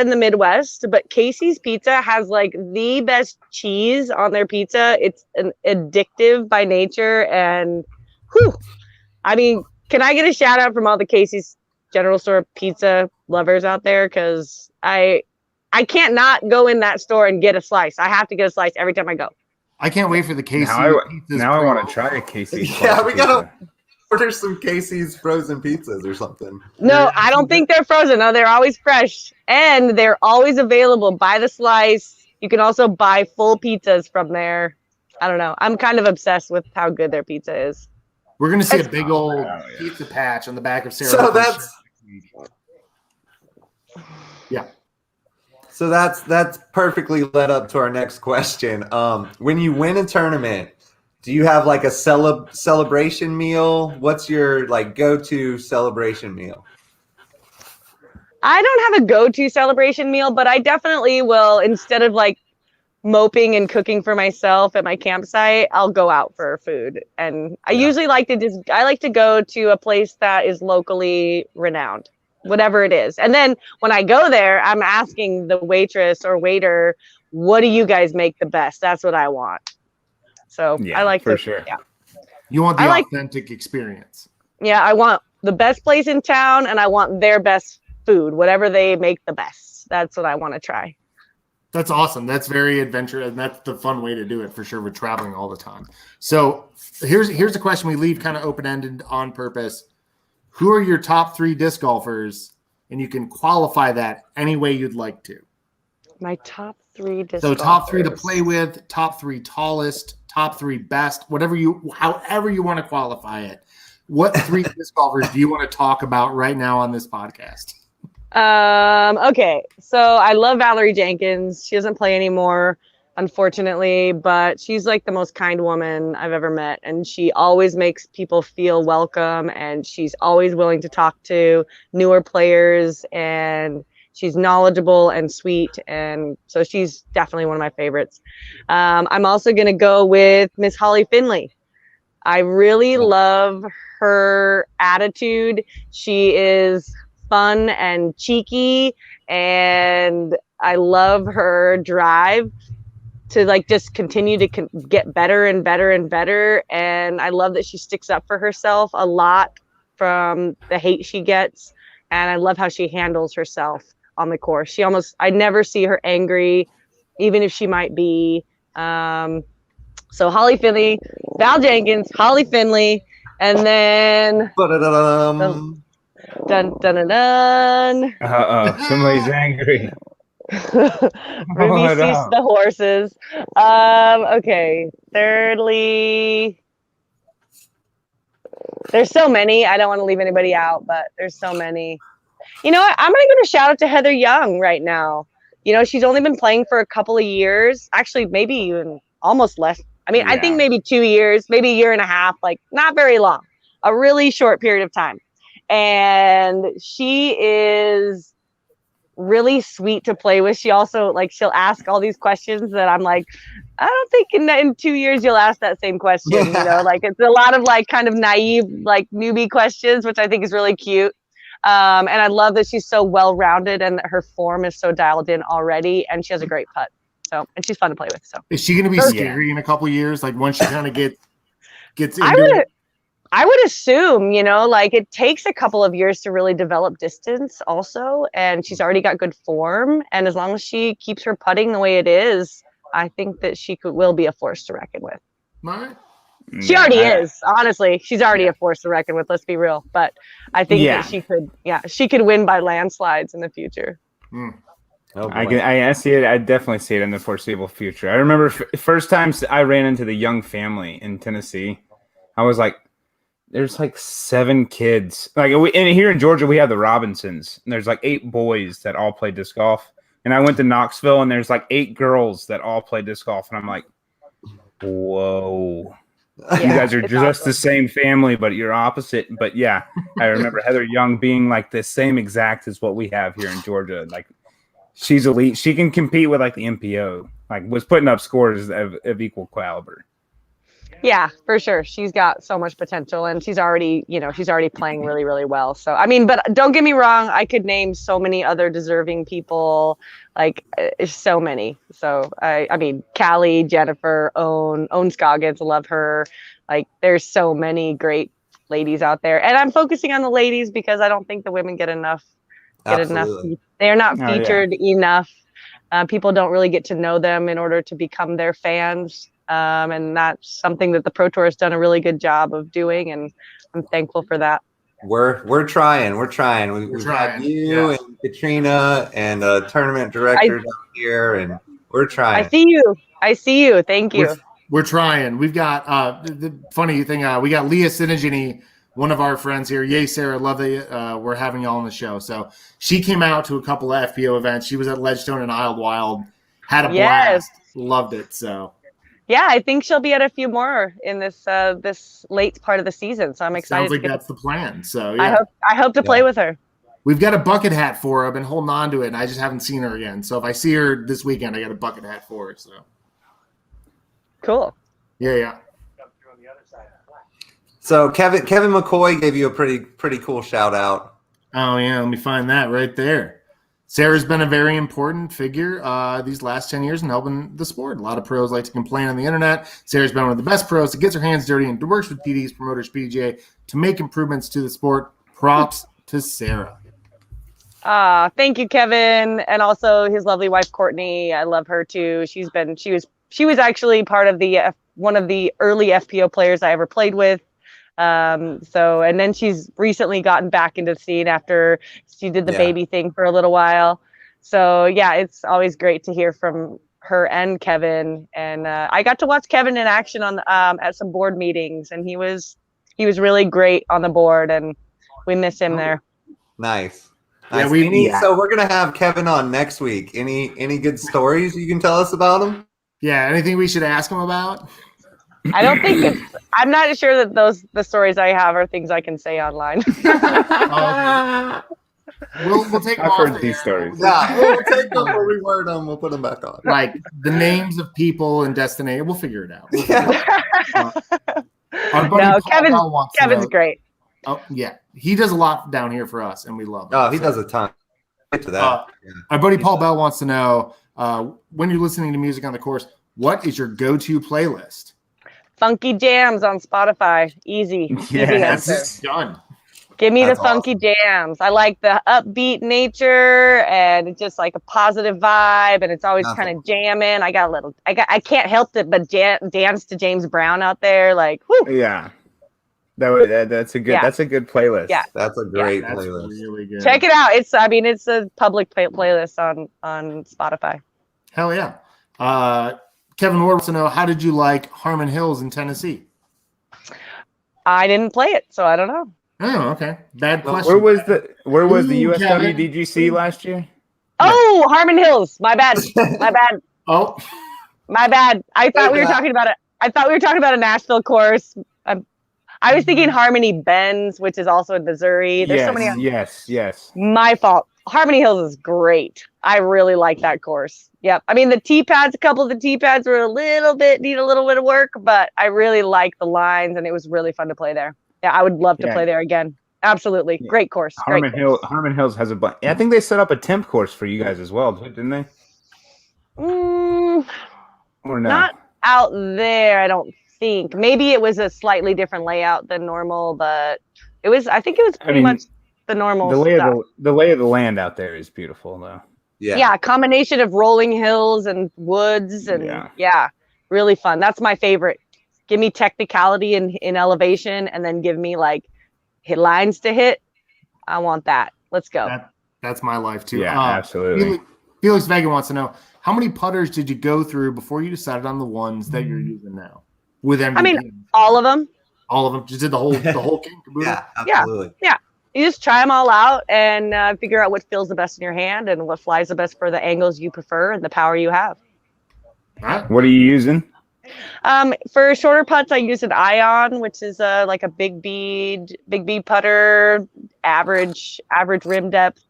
in the Midwest, but Casey's Pizza has like the best cheese on their pizza. It's an addictive by nature, and whew, I mean, can I get a shout out from all the Casey's General Store pizza lovers out there? Because I can't not go in that store and get a slice. I have to get a slice every time I go. I can't wait for the KC. Now I want to try a Casey's. Yeah, we gotta pizza. order some Casey's frozen pizzas or something. No, I don't think they're frozen. No, they're always fresh, and they're always available by the slice. You can also buy full pizzas from there. I don't know. I'm kind of obsessed with how good their pizza is. We're gonna see a big old yeah. pizza patch on the back of Sarah. So Hokom's that's- shirt. Yeah. So that's perfectly led up to our next question. When you win a tournament, do you have like a celebration meal? What's your like go-to celebration meal? I don't have a go-to celebration meal, but I definitely will, instead of like moping and cooking for myself at my campsite, I'll go out for food. And I usually like to go to a place that is locally renowned, whatever it is. And then when I go there, I'm asking the waitress or waiter, what do you guys make the best? That's what I want. So Yeah, I like for to, sure. Yeah. You want the I like- authentic experience. Yeah, I want the best place in town, and I want their best food, whatever they make the best. That's what I want to try. That's awesome. That's very adventurous, and that's the fun way to do it for sure. We're traveling all the time. So here's a question we leave kind of open-ended on purpose. Who are your top 3 disc golfers? And you can qualify that any way you'd like to. My top 3 disc So top 3 to golfers. play with, top 3 tallest, top 3 best, however you want to qualify it. What 3 disc golfers do you want to talk about right now on this podcast? Okay, so I love Valerie Jenkins. She doesn't play anymore. unfortunately, but she's like the most kind woman I've ever met, and she always makes people feel welcome, and she's always willing to talk to newer players, and she's knowledgeable and sweet, and so she's definitely one of my favorites. I'm also going to go with Miss Holly Finley. I really love her attitude. She is fun and cheeky, and I love her drive to like just continue to get better and better and better. And I love that she sticks up for herself a lot from the hate she gets. And I love how she handles herself on the course. I never see her angry, even if she might be. So Holly Finley, Val Jenkins, Holly Finley, and then Ba-da-da-dum. dun dun dun dun. Somebody's angry. Ruby Hold sees up. the horses. Okay. Thirdly, there's so many. I don't want to leave anybody out, but there's so many. You know what? I'm gonna give a shout out to Heather Young right now. You know, she's only been playing for a couple of years. Actually, maybe even almost less. I mean, I think Yeah. maybe 2 years, maybe a year and a half, like not very long, a really short period of time. And she is really sweet to play with. She also like she'll ask all these questions that I'm like, I don't think in 2 years you'll ask that same question. You know, like it's a lot of like kind of naive, like newbie questions, which I think is really cute. And I love that she's so well rounded and that her form is so dialed in already, and she has a great putt. So, and she's fun to play with. So, Is she going to be Yeah. scary in a couple years? Like once she kind of gets into I would assume, you know, like it takes a couple of years to really develop distance also, and she's already got good form. And as long as she keeps her putting the way it is, I think that she will be a force to reckon with. All right. She already is, honestly. She's already a force to reckon with, let's be real. But I think Yeah. that she could win by landslides in the future. Oh, I boy. see it. I definitely see it in the foreseeable future. I remember first time I ran into the Young family in Tennessee. I was like, there's like 7 kids. Like and here in Georgia, we have the Robinsons. And there's like 8 boys that all play disc golf. And I went to Knoxville, and there's like 8 girls that all play disc golf. And I'm like, whoa. You guys are it's just awesome. the same family, but you're opposite. But yeah, I remember Heather Young being like the same exact as what we have here in Georgia. Like she's elite. She can compete with like the MPO. Like was putting up scores of equal caliber. Yeah, for sure. She's got so much potential, and she's already playing really, really well. So, I mean, but don't get me wrong. I could name so many other deserving people, like so many. So I mean, Callie, Jennifer, Own Scoggins, love her. Like there's so many great ladies out there. And I'm focusing on the ladies because I don't think the women get enough. Absolutely. They're not Oh, yeah. featured enough. People don't really get to know them in order to become their fans. And that's something that the Pro Tour has done a really good job of doing, and I'm thankful for that. We're trying. We've trying, had you yes. and Katrina and a tournament director down here, and we're trying. I see you. Thank you. We're trying. We've got the funny thing. We got Leah Sinigini, one of our friends here. Yay, Sarah, love that we're having y'all on the show. So she came out to a couple of FPO events. She was at Ledgestone and Isle Wild, had a blast, loved it. So yeah, I think she'll be at a few more in this this late part of the season. So I'm excited. sounds like that's the plan. So yeah. I hope to play with her. We've got a bucket hat for her. I've been holding on to it, and I just haven't seen her again. So if I see her this weekend, I got a bucket hat for her. So Cool. yeah. So Kevin McCoy gave you a pretty cool shout out. Oh yeah, let me find that right there. Sarah's been a very important figure these last 10 years in helping the sport. A lot of pros like to complain on the internet. Sarah's been one of the best pros that gets her hands dirty and works with PDs, promoters, Pdga to make improvements to the sport. Props to Sarah. Thank you, Kevin, and also his lovely wife Courtney. I love her too. She was actually part of the one of the early FPO players I ever played with. And then she's recently gotten back into the scene after she did the baby thing for a little while. So yeah, it's always great to hear from her and Kevin. And I got to watch Kevin in action on at some board meetings, and he was really great on the board, and we miss him there. Nice. Yeah, So we're gonna have Kevin on next week. Any good stories you can tell us about him? Yeah. Anything we should ask him about? I don't think I'm not sure that the stories I have are things I can say online. We'll take them I've off heard the these air. stories. Yeah, we'll take them, we'll reword them, we'll put them back on. Like the names of people and destination. We'll figure it out. Our buddy No, Paul Bell wants to Kevin's know. great. Oh yeah, he does a lot down here for us, and we love him. Oh, he does a ton. Get to that. Our buddy Paul Bell wants to know when you're listening to music on the course, what is your go-to playlist? Funky jams on Spotify. Easy. Easy Yes. answer. Done. Give me That's the funky jams. I like the upbeat nature and it's just like a positive vibe and it's always Awesome. kind of jamming. I can't help it but dance to James Brown out there. Like, whoo. Yeah. That's a good Yeah. that's a good playlist. Yeah. That's a great That's playlist. really good. Check it out. It's a public playlist on Spotify. Hell yeah. Kevin Ward wants to know, how did you like Harmon Hills in Tennessee? I didn't play it, so I don't know. Oh, okay. Bad question. Where was the Ooh, USW Kevin. DGC last year? Oh, Harmon Hills. My bad. My bad. Oh, My bad. I thought we were talking about it. I thought we were talking about a Nashville course. I was thinking Harmony Bends, which is also in Missouri. There's so many. Yes. My fault. Harmony Hills is great. I really like that course. Yep. I mean, the tee pads, a couple of the tee pads were need a little bit of work, but I really like the lines and it was really fun to play there. Yeah, I would love to play there again. Absolutely. Yeah. Great course. Harmon Hills has a bunch. I think they set up a temp course for you guys as well, didn't they? Or no? Not out there, I don't think. Maybe it was a slightly different layout than normal, but I think it was pretty much the normal the lay stuff. the lay of the land out there is beautiful though. Yeah, a combination of rolling hills and woods and really fun. That's my favorite. Give me technicality in elevation and then give me like hit lines to hit. I want that. Let's go. that's my life too. Yeah, absolutely. Felix Vega wants to know, how many putters did you go through before you decided on the ones that you're using now with MVP? I mean, all of them. All of them. Just did the whole king caboodle? Yeah, absolutely. Yeah. You just try them all out and figure out what feels the best in your hand and what flies the best for the angles you prefer and the power you have. All right. What are you using? For shorter putts, I use an ion, which is like a big bead putter, average rim depth.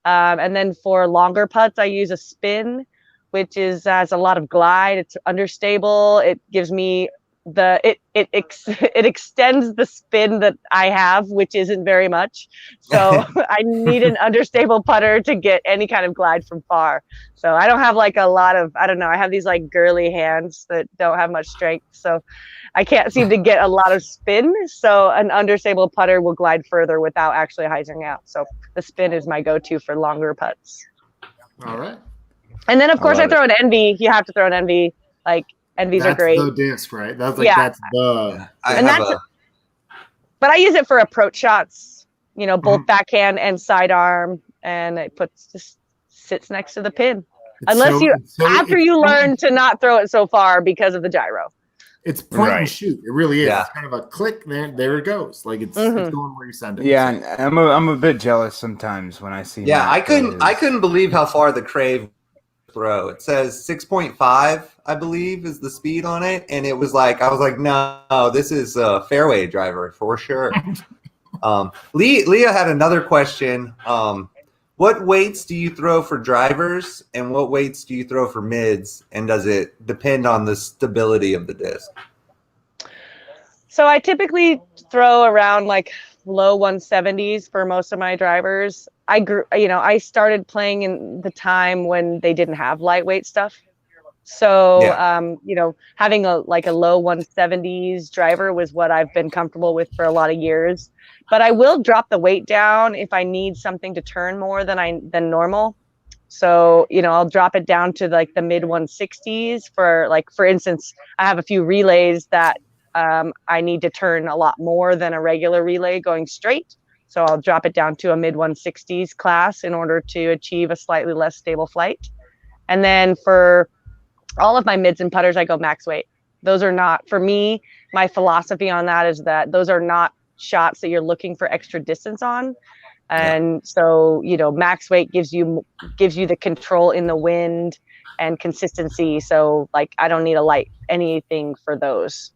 And then for longer putts, I use a spin, which has a lot of glide. It's understable. It gives me it extends the spin that I have, which isn't very much. So I need an understable putter to get any kind of glide from far. So I don't have like a lot of, I don't know, I have these like girly hands that don't have much strength. So I can't seem to get a lot of spin. So an understable putter will glide further without actually hyzing out. So the spin is my go-to for longer putts. All right. And then of course I love throw an envy. You have to throw an envy. Like envies are great. That's the disc, right? That's like that's the. But I use it for approach shots. You know, both backhand and sidearm, and it just sits next to the pin. After you learn to not throw it so far because of the gyro. It's point and Right. shoot. It really is. Yeah. It's kind of a click. There it goes. Like it's going where you send it. Yeah, and I'm a bit jealous sometimes when I see. Yeah, Matt I couldn't believe how far the Crave throw. It says 6.5, I believe, is the speed on it, and I was like, no, this is a fairway driver for sure. Leah had another question. What weights do you throw for drivers, and what weights do you throw for mids, and does it depend on the stability of the disc? So I typically throw around like low 170s for most of my drivers. I started playing in the time when they didn't have lightweight stuff. So, having a low 170s driver was what I've been comfortable with for a lot of years. But I will drop the weight down if I need something to turn more than normal. So, I'll drop it down to like the mid 160s for instance, I have a few relays that I need to turn a lot more than a regular relay going straight. So I'll drop it down to a mid 160s class in order to achieve a slightly less stable flight. And then for all of my mids and putters, I go max weight. Those are not, for me, my philosophy on that is that those are not shots that you're looking for extra distance on. And so, max weight gives you the control in the wind, and consistency. So like I don't need a light anything for those.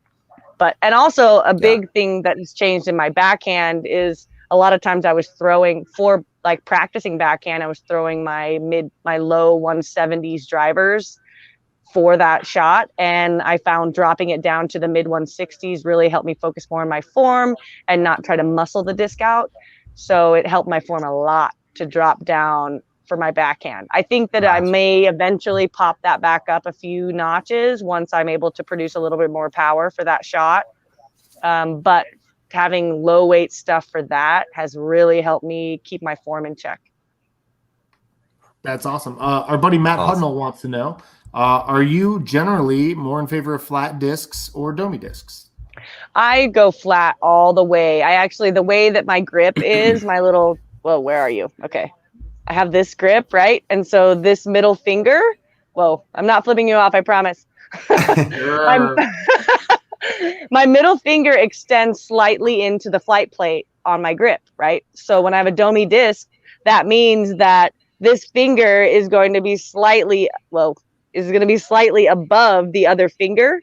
But and also a big thing that has changed in my backhand is a lot of times I was throwing for like practicing backhand, I was throwing my low 170s drivers for that shot. And I found dropping it down to the mid 160s really helped me focus more on my form and not try to muscle the disc out. So it helped my form a lot to drop down for my backhand. I think that I may eventually pop that back up a few notches once I'm able to produce a little bit more power for that shot. But having low weight stuff for that has really helped me keep my form in check. That's awesome. Our buddy Matt Hudnall wants to know, are you generally more in favor of flat discs or Domi discs? I go flat all the way. I actually, the way that my grip is, my little, well, where are you? Okay. I have this grip, right? And so this middle finger, whoa, I'm not flipping you off, I promise. My middle finger extends slightly into the flight plate on my grip, right? So when I have a Domi disc, that means that this finger is going to be slightly above the other finger.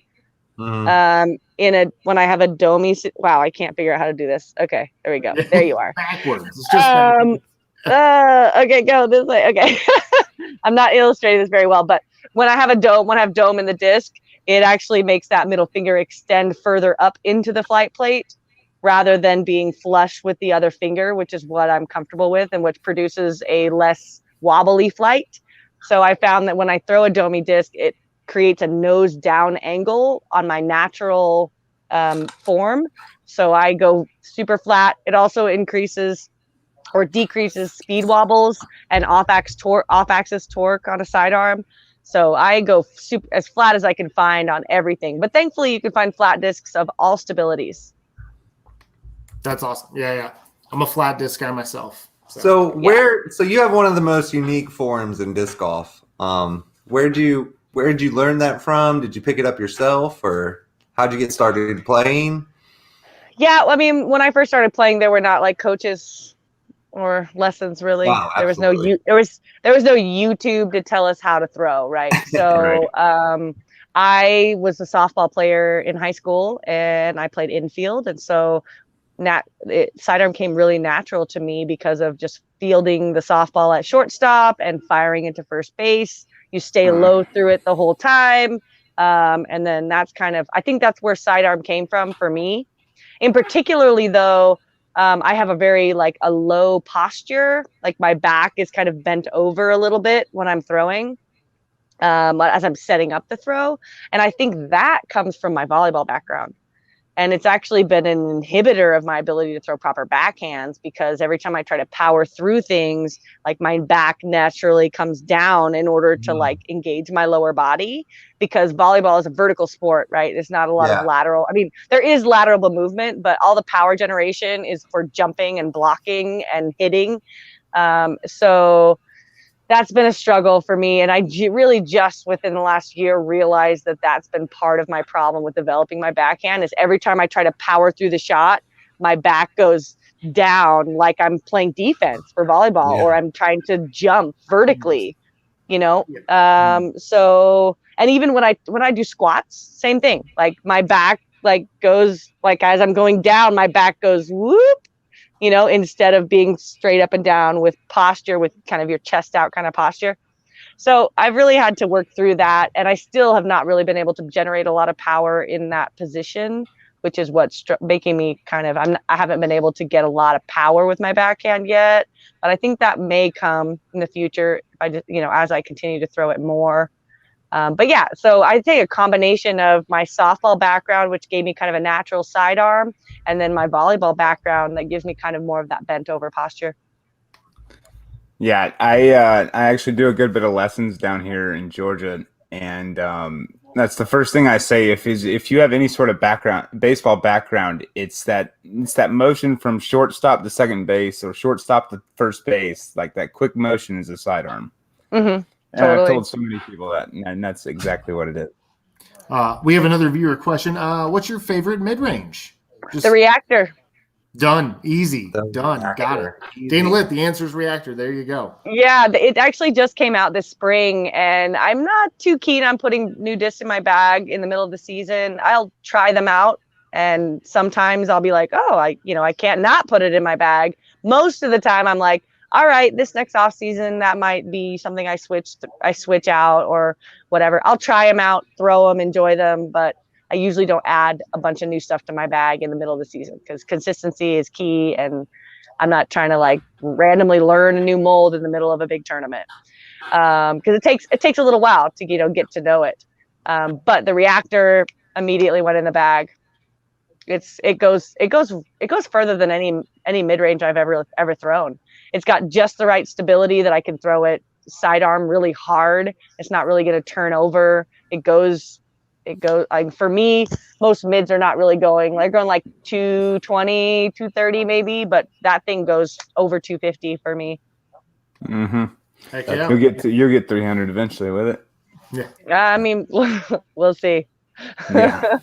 When I have a Domi, wow, I can't figure out how to do this. Okay, there we go. There you are. Backwards. It's just backwards. Okay, go this way. Okay. I'm not illustrating this very well, but when I have dome in the disc, it actually makes that middle finger extend further up into the flight plate rather than being flush with the other finger, which is what I'm comfortable with and which produces a less wobbly flight. So I found that when I throw a Domi disc, it creates a nose down angle on my natural form. So I go super flat. It also increases or decreases speed wobbles and off-axis torque on a sidearm. So I go super as flat as I can find on everything. But thankfully, you can find flat discs of all stabilities. That's awesome. Yeah. I'm a flat disc guy myself. So you have one of the most unique forms in disc golf. Where'd you learn that from? Did you pick it up yourself, or how'd you get started playing? Yeah, I mean, when I first started playing, there were not like coaches or lessons really. Wow, there was no YouTube to tell us how to throw, right? So I was a softball player in high school and I played infield, and so sidearm came really natural to me because of just fielding the softball at shortstop and firing into first base. You stay low through it the whole time, and then I think that's where sidearm came from for me. In particularly though, I have a very a low posture, like my back is kind of bent over a little bit when I'm throwing, as I'm setting up the throw. And I think that comes from my volleyball background. And it's actually been an inhibitor of my ability to throw proper backhands, because every time I try to power through things, like my back naturally comes down in order to engage my lower body, because volleyball is a vertical sport, right? There's not a lot of lateral. I mean, there is lateral movement, but all the power generation is for jumping and blocking and hitting. So that's been a struggle for me. And I really just within the last year realized that that's been part of my problem with developing my backhand, is every time I try to power through the shot, my back goes down like I'm playing defense for volleyball, or I'm trying to jump vertically, so, and even when I do squats, same thing, like my back goes as I'm going down, my back goes whoop, instead of being straight up and down with posture, with kind of your chest out kind of posture. So I've really had to work through that. And I still have not really been able to generate a lot of power in that position, which is what's making me I haven't been able to get a lot of power with my backhand yet. But I think that may come in the future if as I continue to throw it more. But yeah, so I'd say a combination of my softball background, which gave me kind of a natural sidearm, and then my volleyball background that gives me kind of more of that bent over posture. Yeah, I actually do a good bit of lessons down here in Georgia, and that's the first thing I say. If you have any sort of baseball background, it's that motion from shortstop to second base or shortstop to first base, like that quick motion is a sidearm. Mm-hmm. And Totally. I've told so many people that, and that's exactly what it is. We have another viewer question. What's your favorite mid-range? The reactor. Done. Easy. The Done. Got it. reactor. Easy. Dana Lit, the answer is reactor. There you go. Yeah, it actually just came out this spring, and I'm not too keen on putting new discs in my bag in the middle of the season. I'll try them out, and sometimes I'll be like, oh, I can't not put it in my bag. Most of the time, I'm like, all right, this next off season, that might be something I switch out or whatever. I'll try them out, throw them, enjoy them, but I usually don't add a bunch of new stuff to my bag in the middle of the season because consistency is key, and I'm not trying to like randomly learn a new mold in the middle of a big tournament because it takes a little while to get to know it. But the reactor immediately went in the bag. It goes further than any mid range I've ever thrown. It's got just the right stability that I can throw it sidearm really hard. It's not really going to turn over. It goes like, for me, most mids are not really going. They're going like 220, 230 maybe, but that thing goes over 250 for me. Mm-hmm. Heck yeah. You'll get 300 eventually with it. Yeah. I mean, we'll see. Yeah.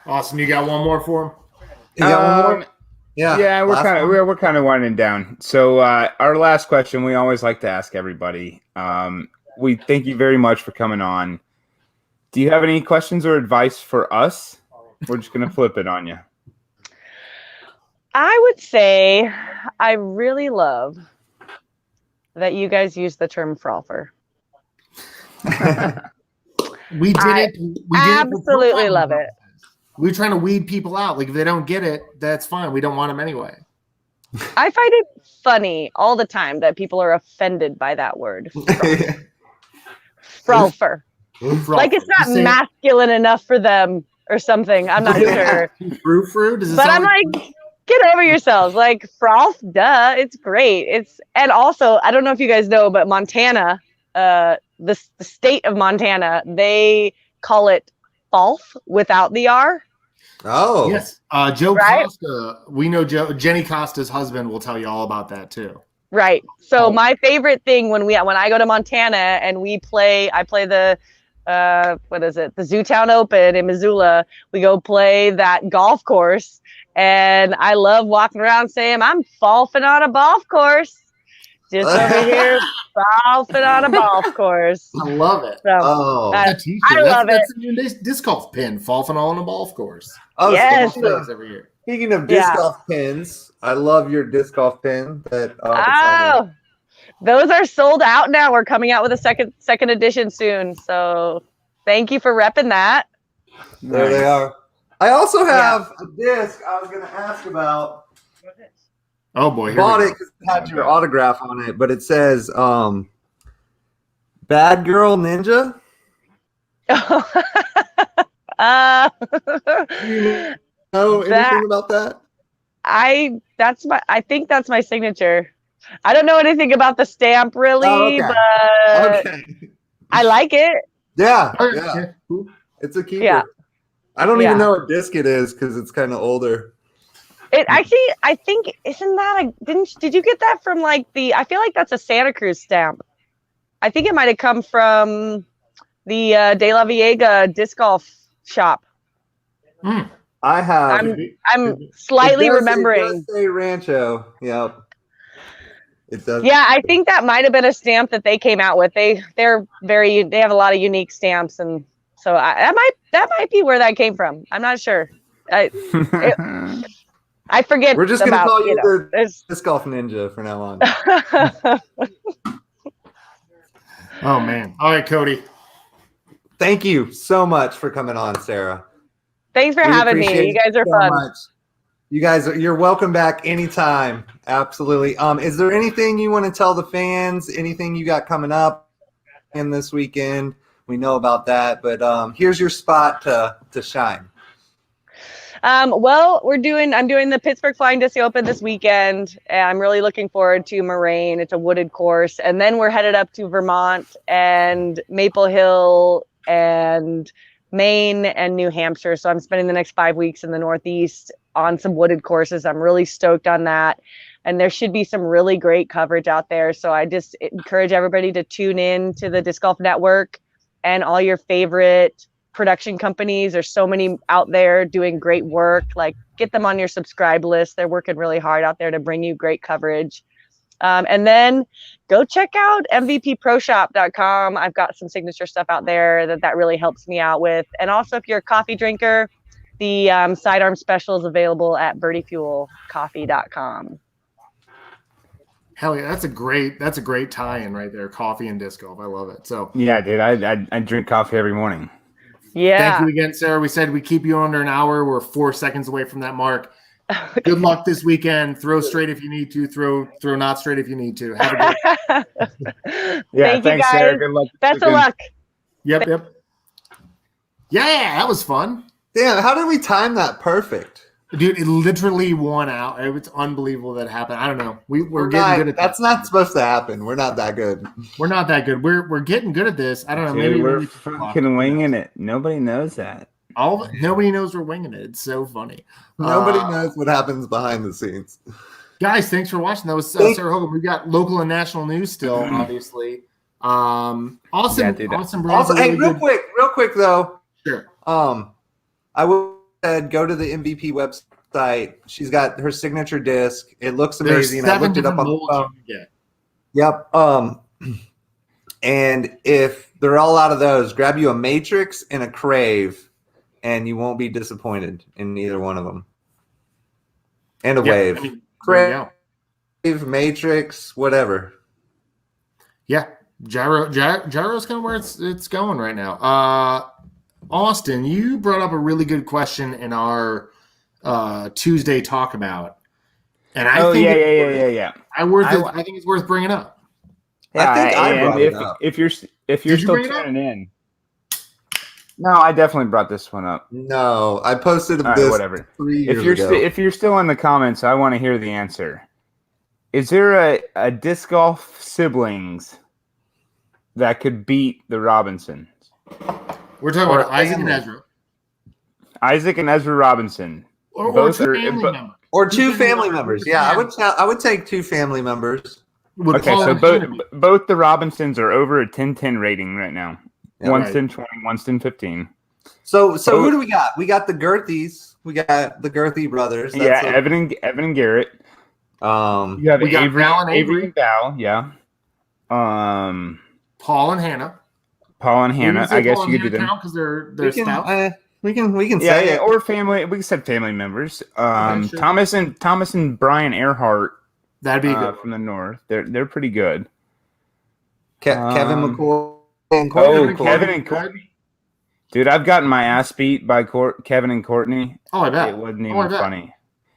Austin, you got one more for him? You got one more? Yeah, we're kind of winding down. So our last question, we always like to ask everybody. We thank you very much for coming on. Do you have any questions or advice for us? We're just gonna flip it on you. I would say I really love that you guys use the term frolfer. We did it. We absolutely love it. We're trying to weed people out. Like, if they don't get it, that's fine. We don't want them anyway. I find it funny all the time that people are offended by that word. Frolfer. Like it's not masculine enough for them or something. I'm not sure. Frou-frou? But I'm like, get over yourselves. Like, frolf, duh. It's great. And also, I don't know if you guys know, but Montana, the state of Montana, they call it falf without the R. Oh. Yes. Joe Costa, we know Jenny Costa's husband will tell you all about that too. Right. So my favorite thing when I go to Montana and I play the the Zootown Open in Missoula, we go play that golf course, and I love walking around saying I'm falfing on a golf course. Just over here, falfing on a golf course. I love it. So, I love it. That's a new disc golf pin, falfing on a golf course. Oh, yes. Every year. Speaking of disc golf pins, I love your disc golf pin. Those are sold out now. We're coming out with a second edition soon. So thank you for repping that. There they are. I also have a disc I was going to ask about. Oh boy! I bought it because it had your autograph on it, but it says "Bad Girl Ninja." You know anything about that? I think that's my signature. I don't know anything about the stamp really, but I like it. Yeah. Cool. It's a keeper. Yeah. I don't even know what disc it is because it's kind of older. It actually, I think, did you get that from I feel like that's a Santa Cruz stamp. I think it might have come from the De La Viega disc golf shop. I have. I'm slightly remembering. It does say Rancho. Yep. It does. Yeah, I think that might have been a stamp that they came out with. They have a lot of unique stamps, and so that might be where that came from. I'm not sure. I forget. We're just going to call you the disc golf ninja from now on. Oh, man. All right, Cody. Thank you so much for coming on, Sarah. Thanks for having me. You guys are fun. Much. You guys, you're welcome back anytime. Absolutely. Is there anything you want to tell the fans? Anything you got coming up in this weekend? We know about that, but here's your spot to shine. Well, I'm doing the Pittsburgh Flying Disc Open this weekend, and I'm really looking forward to Moraine. It's a wooded course, and then we're headed up to Vermont and Maple Hill and Maine and New Hampshire. So I'm spending the next 5 weeks in the Northeast on some wooded courses. I'm really stoked on that, and there should be some really great coverage out there. So I just encourage everybody to tune in to the Disc Golf Network and all your favorite production companies. There's so many out there doing great work. Like, get them on your subscribe list. They're working really hard out there to bring you great coverage. And then go check out mvpproshop.com. I've got some signature stuff out there that really helps me out with. And also, if you're a coffee drinker, the sidearm special is available at birdiefuelcoffee.com. Hell yeah, that's a great tie-in right there. Coffee and disc golf. I love it. So Yeah, dude, I drink coffee every morning. Yeah. thank you again, Sarah. We said we keep you under an hour. We're 4 seconds away from that mark. Good luck this weekend. Throw straight if you need to. Throw not straight if you need to. Have a good Yeah, Thank you, thanks, guys. Sarah. Good luck. Best of luck. Yep. Yeah, that was fun. Damn, how did we time that perfect? Dude, it literally won out. It was unbelievable that happened. I don't know. We're getting good at That's not supposed to happen. We're not that good. We're not that good. We're getting good at this. I don't know. Dude, Maybe we're we fucking winging it. Nobody knows that. Nobody knows we're winging it. It's so funny. Nobody knows what happens behind the scenes. Guys, thanks for watching. That was Sarah Hokom. We got local and national news still, obviously. Awesome. Yeah, dude. Awesome, bro. Also, hey, Really real quick though. Sure. I would said go to the MVP website. She's got her signature disc. It looks amazing. There's I looked it up on the molds phone. you can get. Yep. And if they're all out of those, grab you a Matrix and a Crave, and you won't be disappointed in either one of them. And a Wave. I mean, there you Crave, go. Matrix, whatever. Yeah. Gyro's kind of where it's going right now. Austin, you brought up a really good question in our Tuesday talk about, and I think yeah. I think it's worth bringing up. Yeah, I think I brought it and up. if you're Did you still bring it up? tuning in, no, I definitely brought this one up. No, I posted All right, this whatever. 3 years If you're ago. if you're still in the comments, I want to hear the answer. Is there a disc golf siblings that could beat the Robinsons? We're talking Or about Isaac and family. Ezra, Isaac and Ezra Robinson. or Both two are- family but- members. Or Two two family family members. members. Yeah, I would take 2 family members. With Okay, Paul so and both Hannah. both the Robinsons are over a 10-10 rating right now. Yeah, one's right. 10-20, one's 10-15. So who do we got? We got the Girthies. We got the Girthy brothers. Yeah, That's Evan and Garrett. You have We got Avery, Val and Avery Avery. and Val, yeah. Paul and Hannah. Paul and Hannah. I guess you could do them. because they're we can, stout. we can Yeah, say yeah, it. or family. We said family members. Okay, sure. Thomas and Brian Earhart That'd be good. from the north. They're pretty good. Kevin McCoy and Oh, Courtney. Kevin and Courtney. Dude, I've gotten my ass beat by Kevin and Courtney. Oh, I bet. It wasn't Oh, even I bet. funny.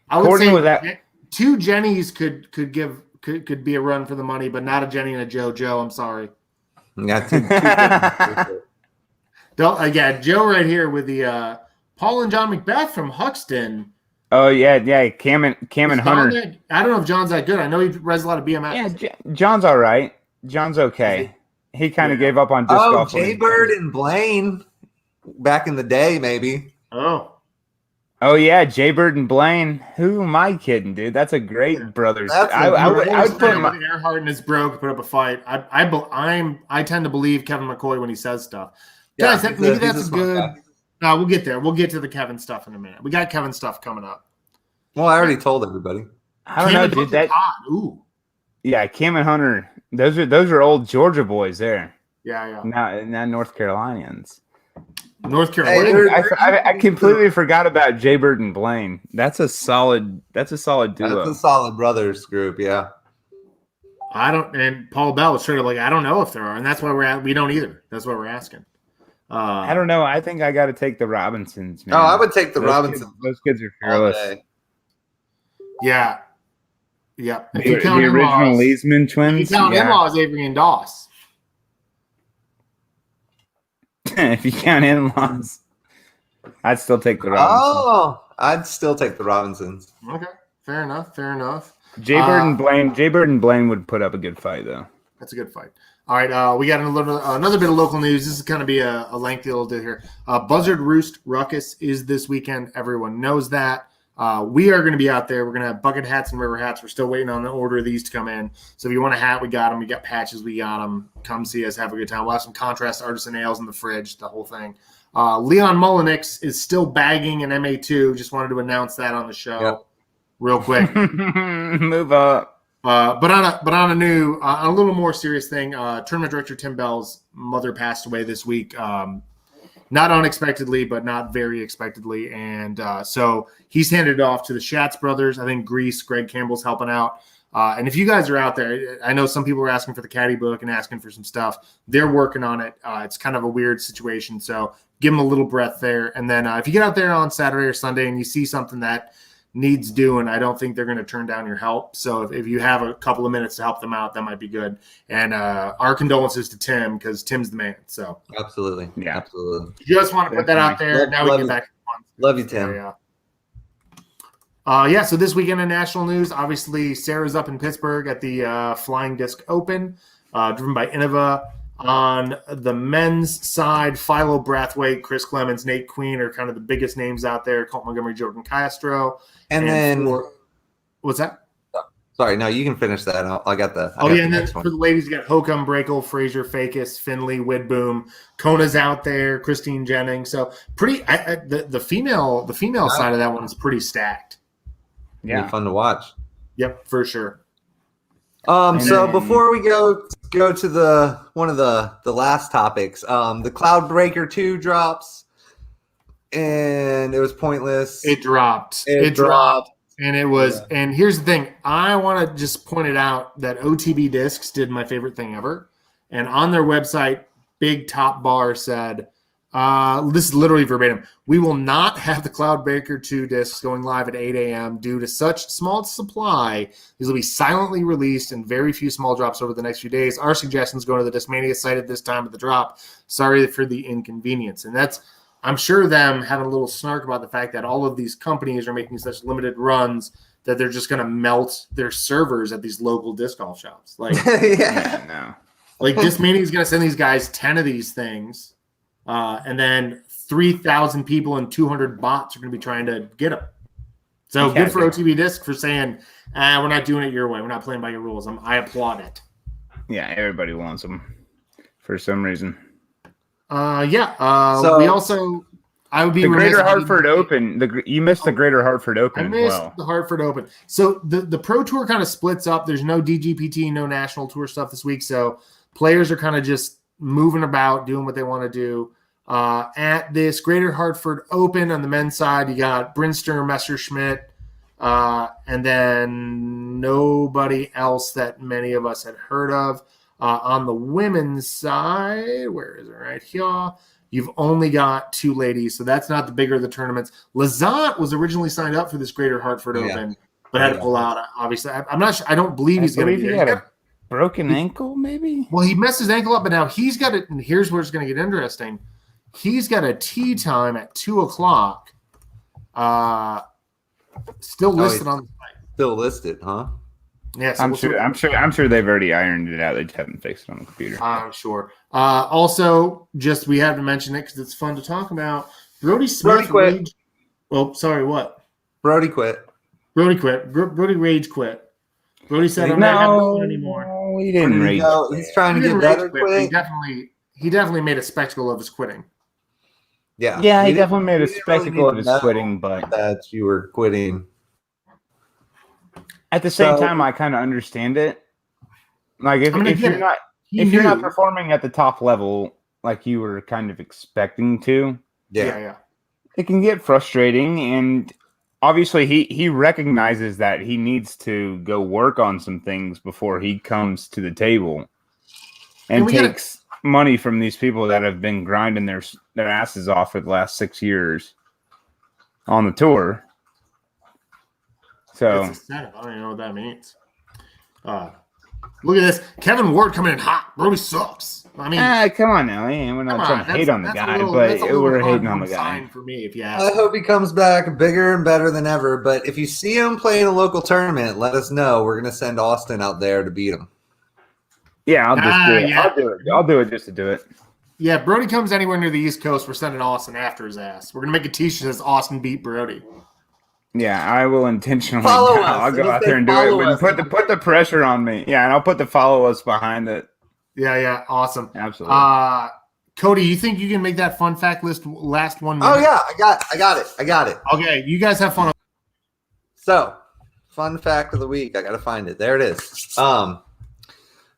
I would Courtney say was at- 2 Jennies could be a run for the money, but not a Jenny and a Joe. Joe, I'm sorry. Yeah, two Yeah, Joe right here with the Paul and John Macbeth from Huxton. Oh yeah. Cam and Is John Hunter. that- I don't know if John's that good. I know he reads a lot of BMX. Yeah, John's all right. John's okay. He kind of gave up on disc Oh, golf. when Jay he- Bird and Blaine back in the day, maybe. Oh, Oh yeah, Jay Bird and Blaine. Who am I kidding, dude? That's a great brothers. That's I a would put him. Earhart and his bro could put up a fight. I tend to believe Kevin McCoy when he says stuff. Yeah, Guys, he's maybe a that's smart good. guy. No, we'll get there. We'll get to the Kevin stuff in a minute. We got Kevin stuff coming up. Well, I already told everybody. I don't know, Cam dude. and That Todd. Ooh, yeah, Cam and Hunter. Those are old Georgia boys there. yeah. Now North Carolinians. North Hey, Carolina. they're- I completely forgot about Jay Bird and Blaine. That's a solid duo. That's a solid brothers group, yeah. I don't, and Paul Bell was sort of like, I don't know if there are, and that's why we don't either. That's why we're asking. I don't know. I think I got to take the Robinsons. Man. No, I would take the Those Robinson kids- those kids are all fearless. day. Yeah. If The, you count the original in-laws, Leesman if you twins. count Yeah. in-laws, Avery and Doss. If you count in-laws, I'd still take the Robinsons. Oh, I'd still take the Robinsons. Okay, fair enough. Jay Bird and Blaine would put up a good fight though. That's a good fight. All right, we got another bit of local news. This is going to be a lengthy little bit here. Buzzard Roost Ruckus is this weekend. Everyone knows that. We are going to be out there. We're going to have bucket hats and river hats. We're still waiting on the order of these to come in. So if you want a hat, we got them. We got patches, we got them. Come see us. Have a good time. We'll have some contrast artisan ales in the fridge, the whole thing. Leon Mullenix is still bagging in MA2. Just wanted to announce that on the show real quick. Move up. But on a little more serious thing, tournament director Tim Bell's mother passed away this week. Not unexpectedly, but not very expectedly. And so he's handed it off to the Schatz brothers. I think Greg Campbell's helping out. And if you guys are out there, I know some people are asking for the caddy book and asking for some stuff. They're working on it. It's kind of a weird situation. So give them a little breath there. And then if you get out there on Saturday or Sunday and you see something that needs doing, I don't think they're going to turn down your help. So if you have a couple of minutes to help them out, that might be good. And our condolences to Tim, because Tim's the man. So Absolutely. Yeah. Absolutely. just want to put that out there. Now we can get back to the fun. Love you, Tim. So this weekend in national news, obviously Sarah's up in Pittsburgh at the Flying Disc Open, driven by Innova. On the men's side, Philo Brathwaite, Chris Clemens, Nate Queen are kind of the biggest names out there. Colt Montgomery, Jordan Castro. And then what's that? Sorry, no, you can finish that. I got the. And then for the ladies, you got Hokom, Brakel, Frazier, Fakis, Finley, Widboom, Kona's out there, Christine Jennings. So pretty. The female side of that one's pretty stacked. Yeah, fun to watch. Yep, for sure. So before we go to the one of the last topics, the Cloudbreaker 2 drops, and it was pointless. It dropped. It dropped. And it was, and here's the thing. I want to just point it out that OTB Discs did my favorite thing ever. And on their website, big top bar said, this is literally verbatim, we will not have the Cloudbreaker 2 discs going live at 8 a.m. due to such small supply. These will be silently released in very few small drops over the next few days. Our suggestions go to the Discmania site at this time of the drop. Sorry for the inconvenience. And that's, I'm sure them having a little snark about the fact that all of these companies are making such limited runs that they're just going to melt their servers at these local disc golf shops. Like, No. Like Discmania is going to send these guys 10 of these things, and then 3,000 people and 200 bots are going to be trying to get them. So good for OTB Disc for saying, we're not doing it your way. We're not playing by your rules. I applaud it. Yeah, everybody wants them for some reason. So we also, I would be the Greater Hartford Open. You missed the Greater Hartford Open I missed as well. the Hartford Open. So the Pro Tour kind of splits up. There's no DGPT, no National Tour stuff this week. So players are kind of just moving about, doing what they want to do. At this Greater Hartford Open on the men's side, you got Brinster, Messerschmitt, and then nobody else that many of us had heard of. On the women's side, where is it? Right here. You've only got two ladies, so that's not the bigger of the tournaments. Lazat was originally signed up for this Greater Hartford Open, but had to pull out. Obviously, I'm not sure. I don't believe he's going to be. He had a broken ankle, maybe. Well, he messed his ankle up, but now he's got it. And here's where it's going to get interesting. He's got a tee time at 2:00. Still listed on the site. Still listed, huh? Yes, I'm sure they've already ironed it out. They just haven't fixed it on the computer. I'm sure. Also, just we have to mention it because it's fun to talk about. Brody Smith quit. Sorry, what? Brody quit. Brody quit. Brody rage quit. Brody said, "I'm not having it anymore." No, he didn't rage. He's trying to get better. Quit. He definitely made a spectacle of his quitting. Yeah, he definitely made a spectacle of his quitting, but that you were quitting. At the same time, I kind of understand it. Like if you're not performing at the top level like you were kind of expecting to, yeah, it can get frustrating. And obviously, he recognizes that he needs to go work on some things before he comes to the table and takes money from these people that have been grinding their asses off for the last 6 years on the tour. So I don't even know what that means. Look at this. Kevin Ward coming in hot. Brody sucks. I mean, come on now. We're not trying to hate on the guy, but we're hating on the guy. For me, if you ask I hope he comes back bigger and better than ever. But if you see him play in a local tournament, let us know. We're going to send Austin out there to beat him. Yeah, I'll just do it. Yeah. I'll do it just to do it. Yeah, Brody comes anywhere near the East Coast, we're sending Austin after his ass. We're going to make a t-shirt that says Austin beat Brody. Yeah, I will intentionally. Follow us. I'll go out there and do it. Put the pressure on me. Yeah, and I'll put the follow us behind it. Yeah, awesome. Absolutely. Cody, you think you can make that fun fact list last 1 minute? Oh yeah, I got it. Okay, you guys have fun. So, fun fact of the week. I gotta find it. There it is.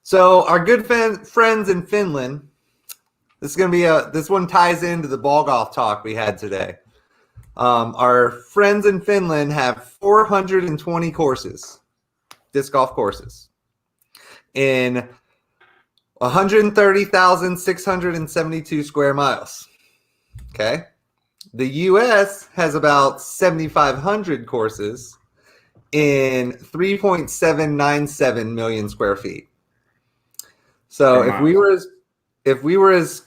So our good friends in Finland. This is gonna be this one ties into the ball golf talk we had today. Our friends in Finland have 420 courses, disc golf courses, in 130,672 square miles. Okay. The U.S. has about 7,500 courses in 3.797 million square feet. So if we were as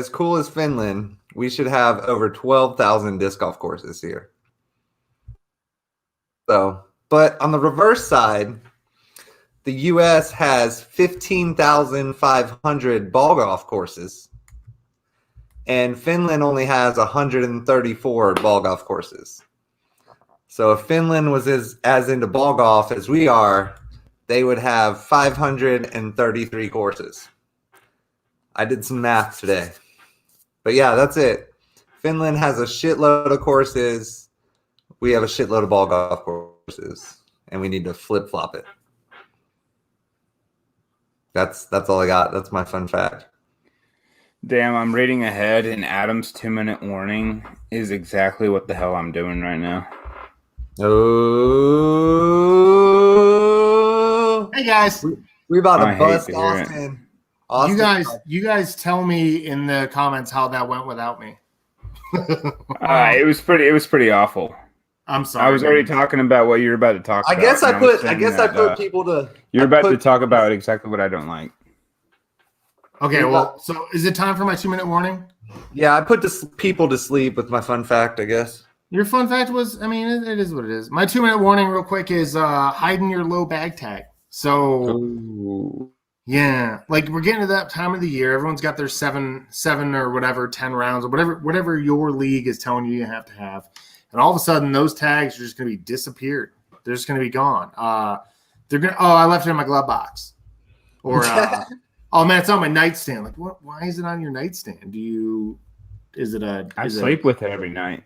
cool as Finland, we should have over 12,000 disc golf courses here. So, but on the reverse side, the U.S. has 15,500 ball golf courses, and Finland only has 134 ball golf courses. So if Finland was as into ball golf as we are, they would have 533 courses. I did some math today. But yeah, that's it. Finland has a shitload of courses. We have a shitload of ball golf courses, and we need to flip-flop it. That's all I got. That's my fun fact. Damn, I'm reading ahead, and Adam's 2-minute warning is exactly what the hell I'm doing right now. Oh, Hey guys, we about I to hate bust to hear it. Austin. you guys tell me in the comments how that went without me. It was pretty awful. I'm sorry. I was already talking about what you're about to talk I about. guess I and was put saying people to. You're I about put- to talk about exactly what I don't like. Okay, well, so is it time for my 2-minute warning? Yeah, I put people to sleep with my fun fact, I guess. Your fun fact was, I mean, it is what it is. My 2-minute warning, real quick, is hiding your low bag tag. So, Ooh. yeah, like we're getting to that time of the year. Everyone's got their seven or whatever, 10 rounds or whatever your league is telling you have to have. And all of a sudden, those tags are just going to be disappeared. They're just going to be gone. They're going to, I left it in my glove box. Or, oh man, it's on my nightstand. Like, what? Why is it on your nightstand? I sleep with it every night.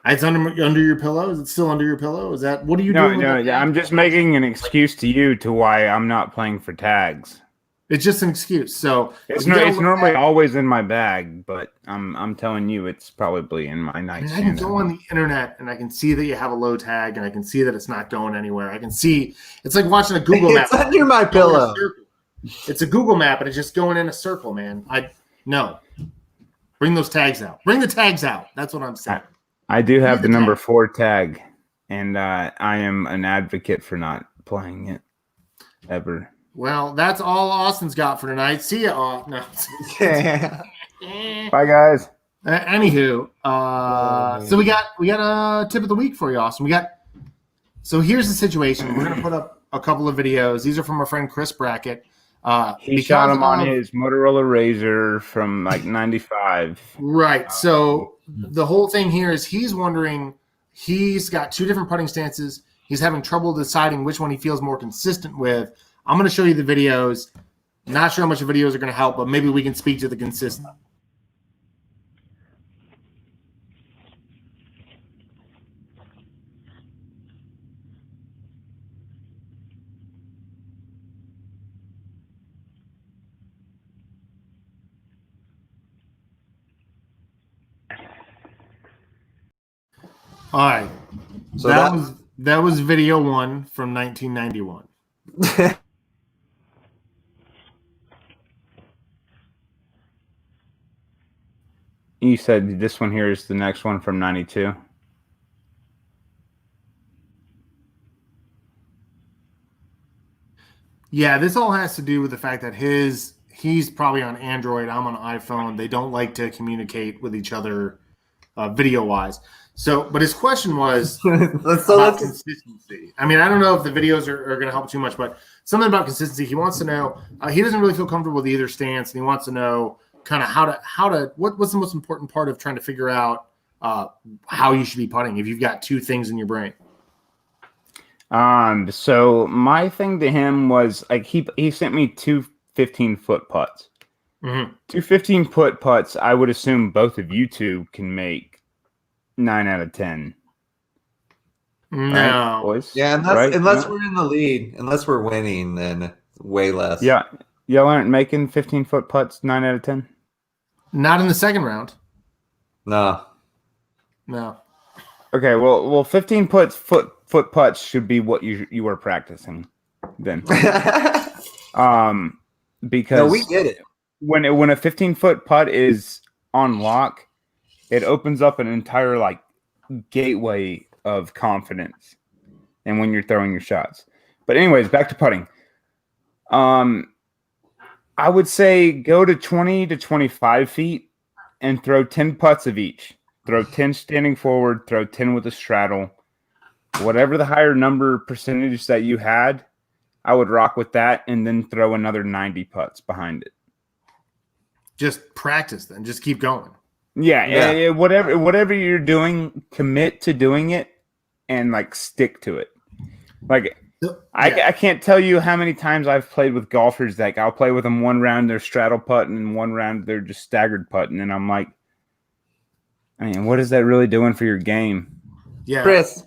It's under your pillow. Is it still under your pillow? Is that what are you doing? No, I'm just making an excuse to you to why I'm not playing for tags. It's just an excuse. So It's normally always in my bag, but I'm telling you, it's probably in my I nightstand. can go on the internet and I can see that you have a low tag, and I can see that it's not going anywhere. I can see it's like watching a Google map. It's under my pillow. It's a Google map, and it's just going in a circle, man. No, bring those tags out. Bring the tags out. That's what I'm saying. I do have the number tag. 4 tag, and I am an advocate for not playing it ever. Well, that's all Austin's got for tonight. See ya. No. Yeah. Bye, guys. Anywho, so we got a tip of the week for you, Austin. So here's the situation. We're gonna put up a couple of videos. These are from our friend Chris Brackett. He shot him on his Motorola Razr from like 95. Right. So the whole thing here is he's wondering, he's got 2 different putting stances. He's having trouble deciding which one he feels more consistent with. I'm going to show you the videos. Not sure how much the videos are going to help, but maybe we can speak to the consistency. All right. So that was video 1 from 1991. You said this one here is the next one from 92. Yeah, this all has to do with the fact that he's probably on Android. I'm on iPhone. They don't like to communicate with each other video wise. So, but his question was about consistency. I mean, I don't know if the videos are going to help too much, but something about consistency. He wants to know. He doesn't really feel comfortable with either stance, and he wants to know kind of what's the most important part of trying to figure out how you should be putting if you've got 2 things in your brain. So my thing to him was like he sent me 2 15-foot putts, Mm-hmm. Two 15-foot putts, I would assume both of you two can make 9 out of 10. No. Right, boys? Yeah, right? unless No? we're in the lead, unless we're winning, then way less. Yeah. Y'all aren't making 15-foot putts 9 out of 10? Not in the second round. No. No. Okay, well 15-foot putts should be what you were practicing then. Because No, we get it. when a 15-foot putt is on lock, it opens up an entire like gateway of confidence, and when you're throwing your shots. But anyways, back to putting. I would say go to 20 to 25 feet and throw 10 putts of each. Throw 10 standing forward, throw 10 with a straddle. Whatever the higher number percentage that you had, I would rock with that and then throw another 90 putts behind it. Just practice then. Just keep going. Yeah. Whatever you're doing, commit to doing it and like stick to it. Like I can't tell you how many times I've played with golfers. Like I'll play with them one round they're straddle putting and one round they're just staggered putting, and I'm like, I mean, what is that really doing for your game? Yeah. Chris,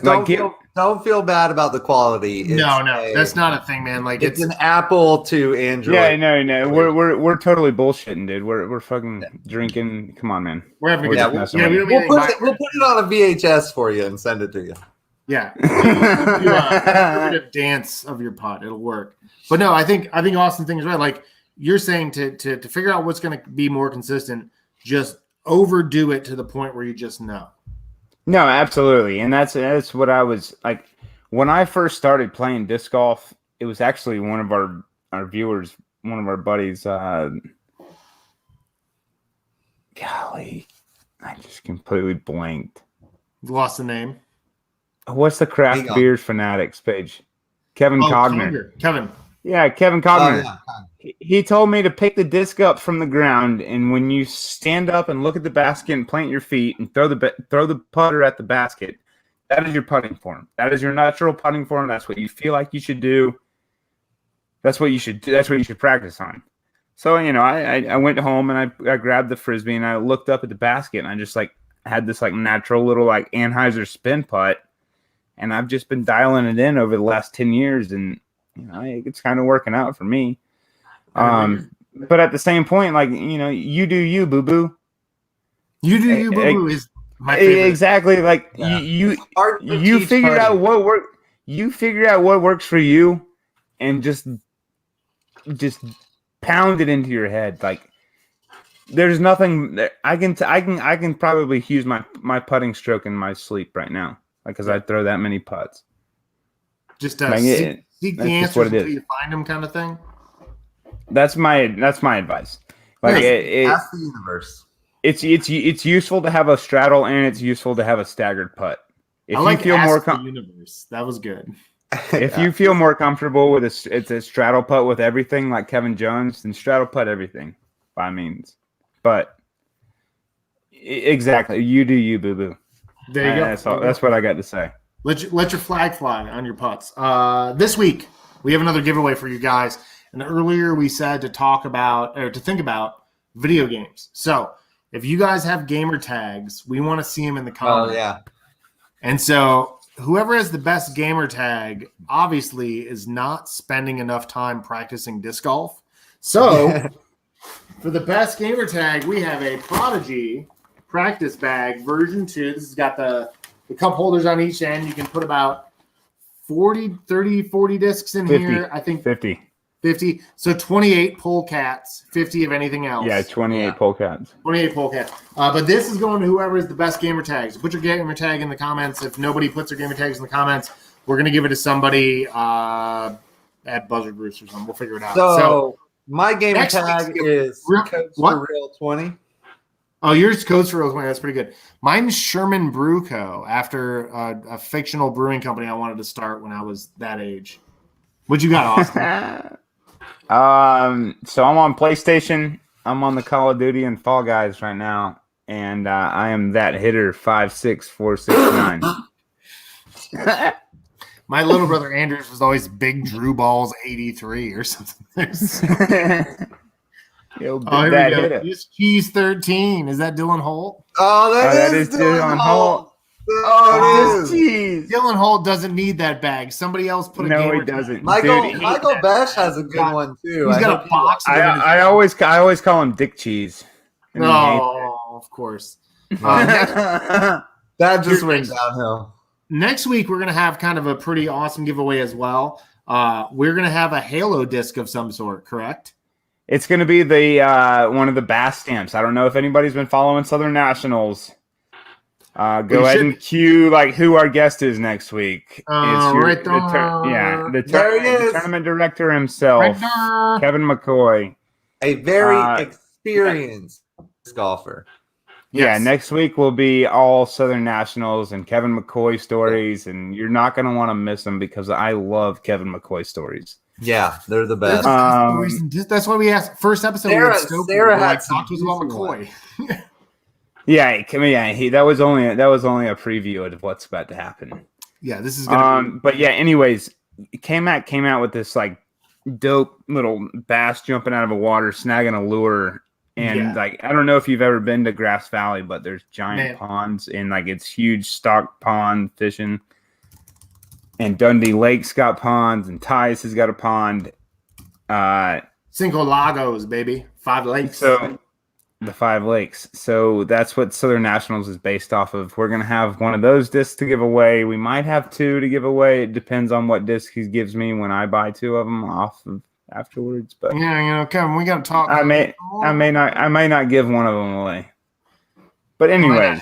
Like, don't feel bad about the quality. No, that's not a thing, man. Like it's an Apple to Android. Yeah, no. We're totally bullshitting, dude. We're fucking drinking. Come on, man. we're having a good We're time. just Yeah, We'll put it on a VHS for you and send it to you. Yeah, do a bit of dance of your putt. It'll work. But no, I think Austin thing is right. Like you're saying, to figure out what's going to be more consistent, just overdo it to the point where you just know. No, absolutely, and that's what I was like when I first started playing disc golf. It was actually one of our viewers, one of our buddies. Golly, I just completely blanked. Lost the name. What's the craft beers fanatics page? Kevin Cogner. Kevin. Yeah, Kevin Cogner. Oh, yeah. He told me to pick the disc up from the ground, and when you stand up and look at the basket and plant your feet and throw the putter at the basket, that is your putting form. That is your natural putting form. That's what you feel like you should do. That's what you should do. That's what you should practice on. So, I went home and I grabbed the Frisbee and I looked up at the basket and I just like had this like natural little like Anheuser spin putt, and I've just been dialing it in over the last 10 years, and it's kind of working out for me. But at the same point, like, you do you, boo boo. You do you, boo boo is my favorite. Exactly. Like you figure out what work. You figure out what works for you, and just pound it into your head. Like there's nothing that I can probably use my putting stroke in my sleep right now, like because I throw that many putts. Just seek the answers until you find them, kind of thing. That's my advice. Like ask the universe. It's useful to have a straddle and it's useful to have a staggered putt. If you feel more the universe, that was good. If you feel more comfortable with it's a straddle putt with everything, like Kevin Jones, then straddle putt everything by means. But exactly, you do you, boo boo. There you go. That's what I got to say. Let your flag fly on your putts. This week we have another giveaway for you guys. And earlier we said to think about video games. So if you guys have gamer tags, we want to see them in the comments. Oh yeah. And so whoever has the best gamer tag obviously is not spending enough time practicing disc golf. So for the best gamer tag, we have a Prodigy practice bag version 2. This has got the cup holders on each end. You can put about 40 discs in 50, here. I think 50. 50. So 28 polecats, 50 of anything else. Yeah, 28 polecats. 28 polecats. But this is going to whoever is the best gamer tags. Put your gamer tag in the comments. If nobody puts their gamer tags in the comments, we're going to give it to somebody at Buzzard Roost or something. We'll figure it out. So my gamer tag is Codes for Real 20. Oh, yours Codes for Real 20. That's pretty good. Mine's Sherman Brew Co. after a fictional brewing company I wanted to start when I was that age. What you got, Austin? So I'm on PlayStation. I'm on the Call of Duty and Fall Guys right now, and I am that hitter 5'6", 469. My little brother Andrews was always Big Drew Balls 83 or something. Yo, Oh, here that we hit go. it. This Cheese 13. Is that Dylan Holt? Oh, that is is Dylan Holt. Oh, it is. Cheese. Dylan Holt doesn't need that bag. Somebody else put a No, gamer he doesn't. Michael Dude, Michael Besh has a good got- one too. He's I got hope a box of you- them in his I always call him Dick Cheese. And he hates Oh, of course. it. that just Here, went next- downhill. Next week, we're going to have kind of a pretty awesome giveaway as well. We're going to have a Halo disc of some sort, correct? It's going to be the one of the Bass stamps. I don't know if anybody's been following Southern Nationals. Go ahead and cue like who our guest is next week. Right there. There he the is. tournament director himself, Right there. Kevin McCoy. A very experienced golfer. Yeah, Yes. next week will be all Southern Nationals and Kevin McCoy stories, and you're not going to want to miss them because I love Kevin McCoy stories. Yeah, they're the best. That's why we asked first episode. Sarah had some talked to us about juicy McCoy. That was only a preview of what's about to happen. Yeah, this is gonna be. But yeah, anyways, K-Mac came out with this like dope little bass jumping out of a water, snagging a lure. And like, I don't know if you've ever been to Grass Valley, but there's giant ponds and like it's huge stock pond fishing. And Dundee Lake's got ponds and Tice has got a pond. Cinco Lagos, baby. 5 lakes. So the 5 lakes. So that's what Southern Nationals is based off of. We're going to have one of those discs to give away. We might have 2 to give away. It depends on what disc he gives me when I buy 2 of them off of afterwards. But yeah, Kevin, we got to talk. I may not give one of them away. But anyways,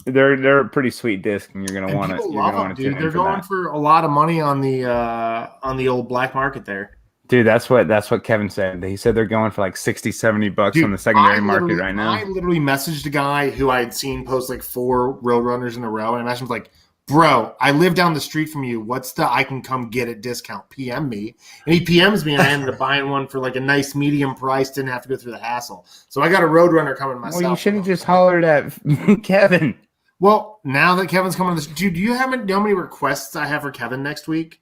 they're a pretty sweet disc, and you're gonna want to. People love them, dude. They're going for a lot of money on the old black market there. Dude, that's what Kevin said. He said they're going for like $60-$70 Dude, on the secondary market right now. I literally messaged a guy who I had seen post like 4 Roadrunners in a row, and I messaged him like, "Bro, I live down the street from you. What's the I can come get it discount? PM me." And he PMs me, and I ended up buying one for like a nice medium price. Didn't have to go through the hassle. So I got a Roadrunner coming myself. Well, you should have just hollered at Kevin. Well, now that Kevin's coming on this, dude, do you know how many requests I have for Kevin next week?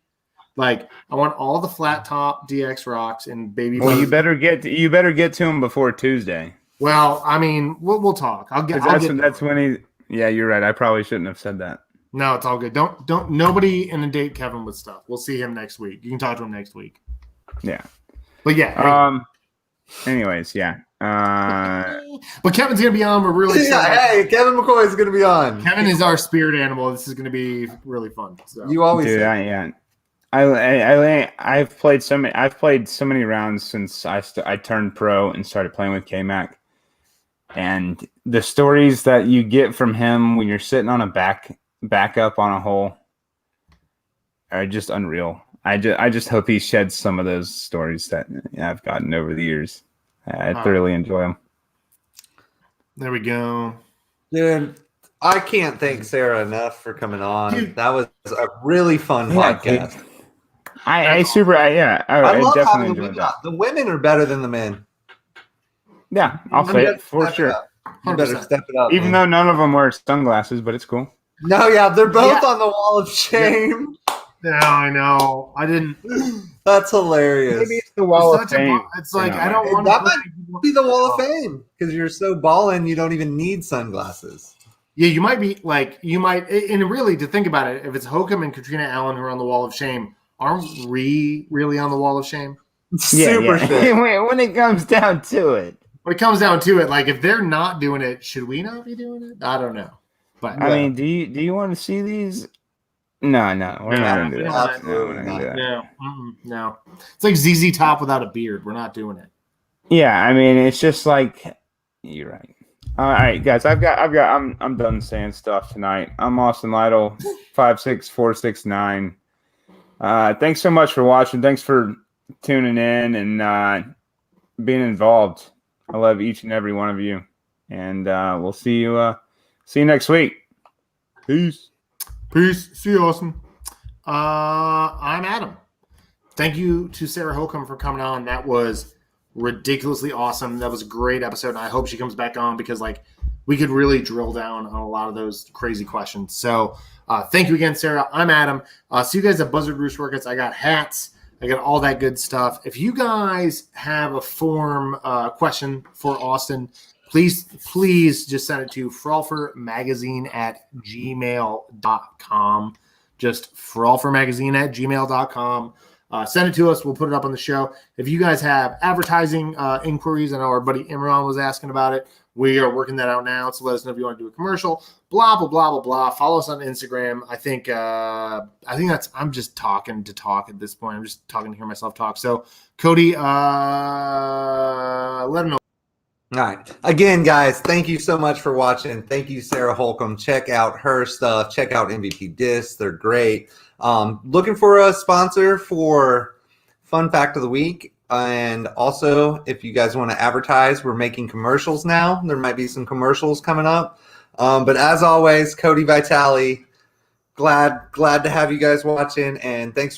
Like, I want all the flat top DX rocks and baby. Well, you better get to him before Tuesday. Well, I mean, we'll talk. That's when he. Yeah, you're right. I probably shouldn't have said that. No, it's all good. Don't nobody inundate Kevin with stuff. We'll see him next week. You can talk to him next week. Yeah. But yeah. Anyways, yeah. But Kevin's gonna be on. We're really excited. Hey, Kevin McCoy is gonna be on. Kevin is our spirit animal. This is gonna be really fun. So. You always Dude, say. I've played so many rounds since I turned pro and started playing with K-Mac, and the stories that you get from him when you're sitting on a back up on a hole are just unreal. I just hope he sheds some of those stories that I've gotten over the years. I thoroughly enjoy them. There we go. Dude, I can't thank Sarah enough for coming on. Dude. That was a really fun podcast. Dude. I love definitely having the enjoyed women that. on. The women are better than the men. Yeah, I'll say it for sure. You better 100%. step it up. Even though none of them wear sunglasses, but it's cool. No, yeah, they're both on the wall of shame. Yeah, I know. I didn't. That's hilarious. Maybe it's the wall of It's such fame. it's like You know, I don't want that to might be the wall of fame because you're so ballin', you don't even need sunglasses. Yeah, you might be like and really to think about it, if it's Hokom and Katrina Allen who are on the wall of shame, aren't we really on the wall of shame? Super shit. When it comes down to it. When it comes down to it, like if they're not doing it, should we not be doing it? I don't know. But I mean, do you want to see these? No, we're not gonna do that. Absolutely No, we're not gonna do that. no. It's like ZZ Top without a beard. We're not doing it. Yeah, I mean, it's just like you're right. All right, guys, I'm done saying stuff tonight. I'm Austin Lytle, 56469. Thanks so much for watching. Thanks for tuning in and being involved. I love each and every one of you, and we'll see you next week. Peace. See you, Austin. I'm Adam. Thank you to Sarah Hokom for coming on. That was ridiculously awesome. That was a great episode, and I hope she comes back on because we could really drill down on a lot of those crazy questions. So thank you again, Sarah. I'm Adam. See you guys at Buzzard Roost Workouts. I got hats. I got all that good stuff. If you guys have a form question for Austin, please just send it to frolfermagazine@gmail.com. Just frolfermagazine@gmail.com. Send it to us. We'll put it up on the show. If you guys have advertising inquiries, I know our buddy Imran was asking about it. We are working that out now. So let us know if you want to do a commercial. Blah blah blah blah blah. Follow us on Instagram. I think that's. I'm just talking to talk at this point. I'm just talking to hear myself talk. So Cody, let them know. All right. Again, guys, thank you so much for watching. Thank you, Sarah Holcomb. Check out her stuff. Check out MVP Discs. They're great. Looking for a sponsor for Fun Fact of the Week. And also, if you guys want to advertise, we're making commercials now. There might be some commercials coming up. But as always, Cody Vitale, glad to have you guys watching. And thanks for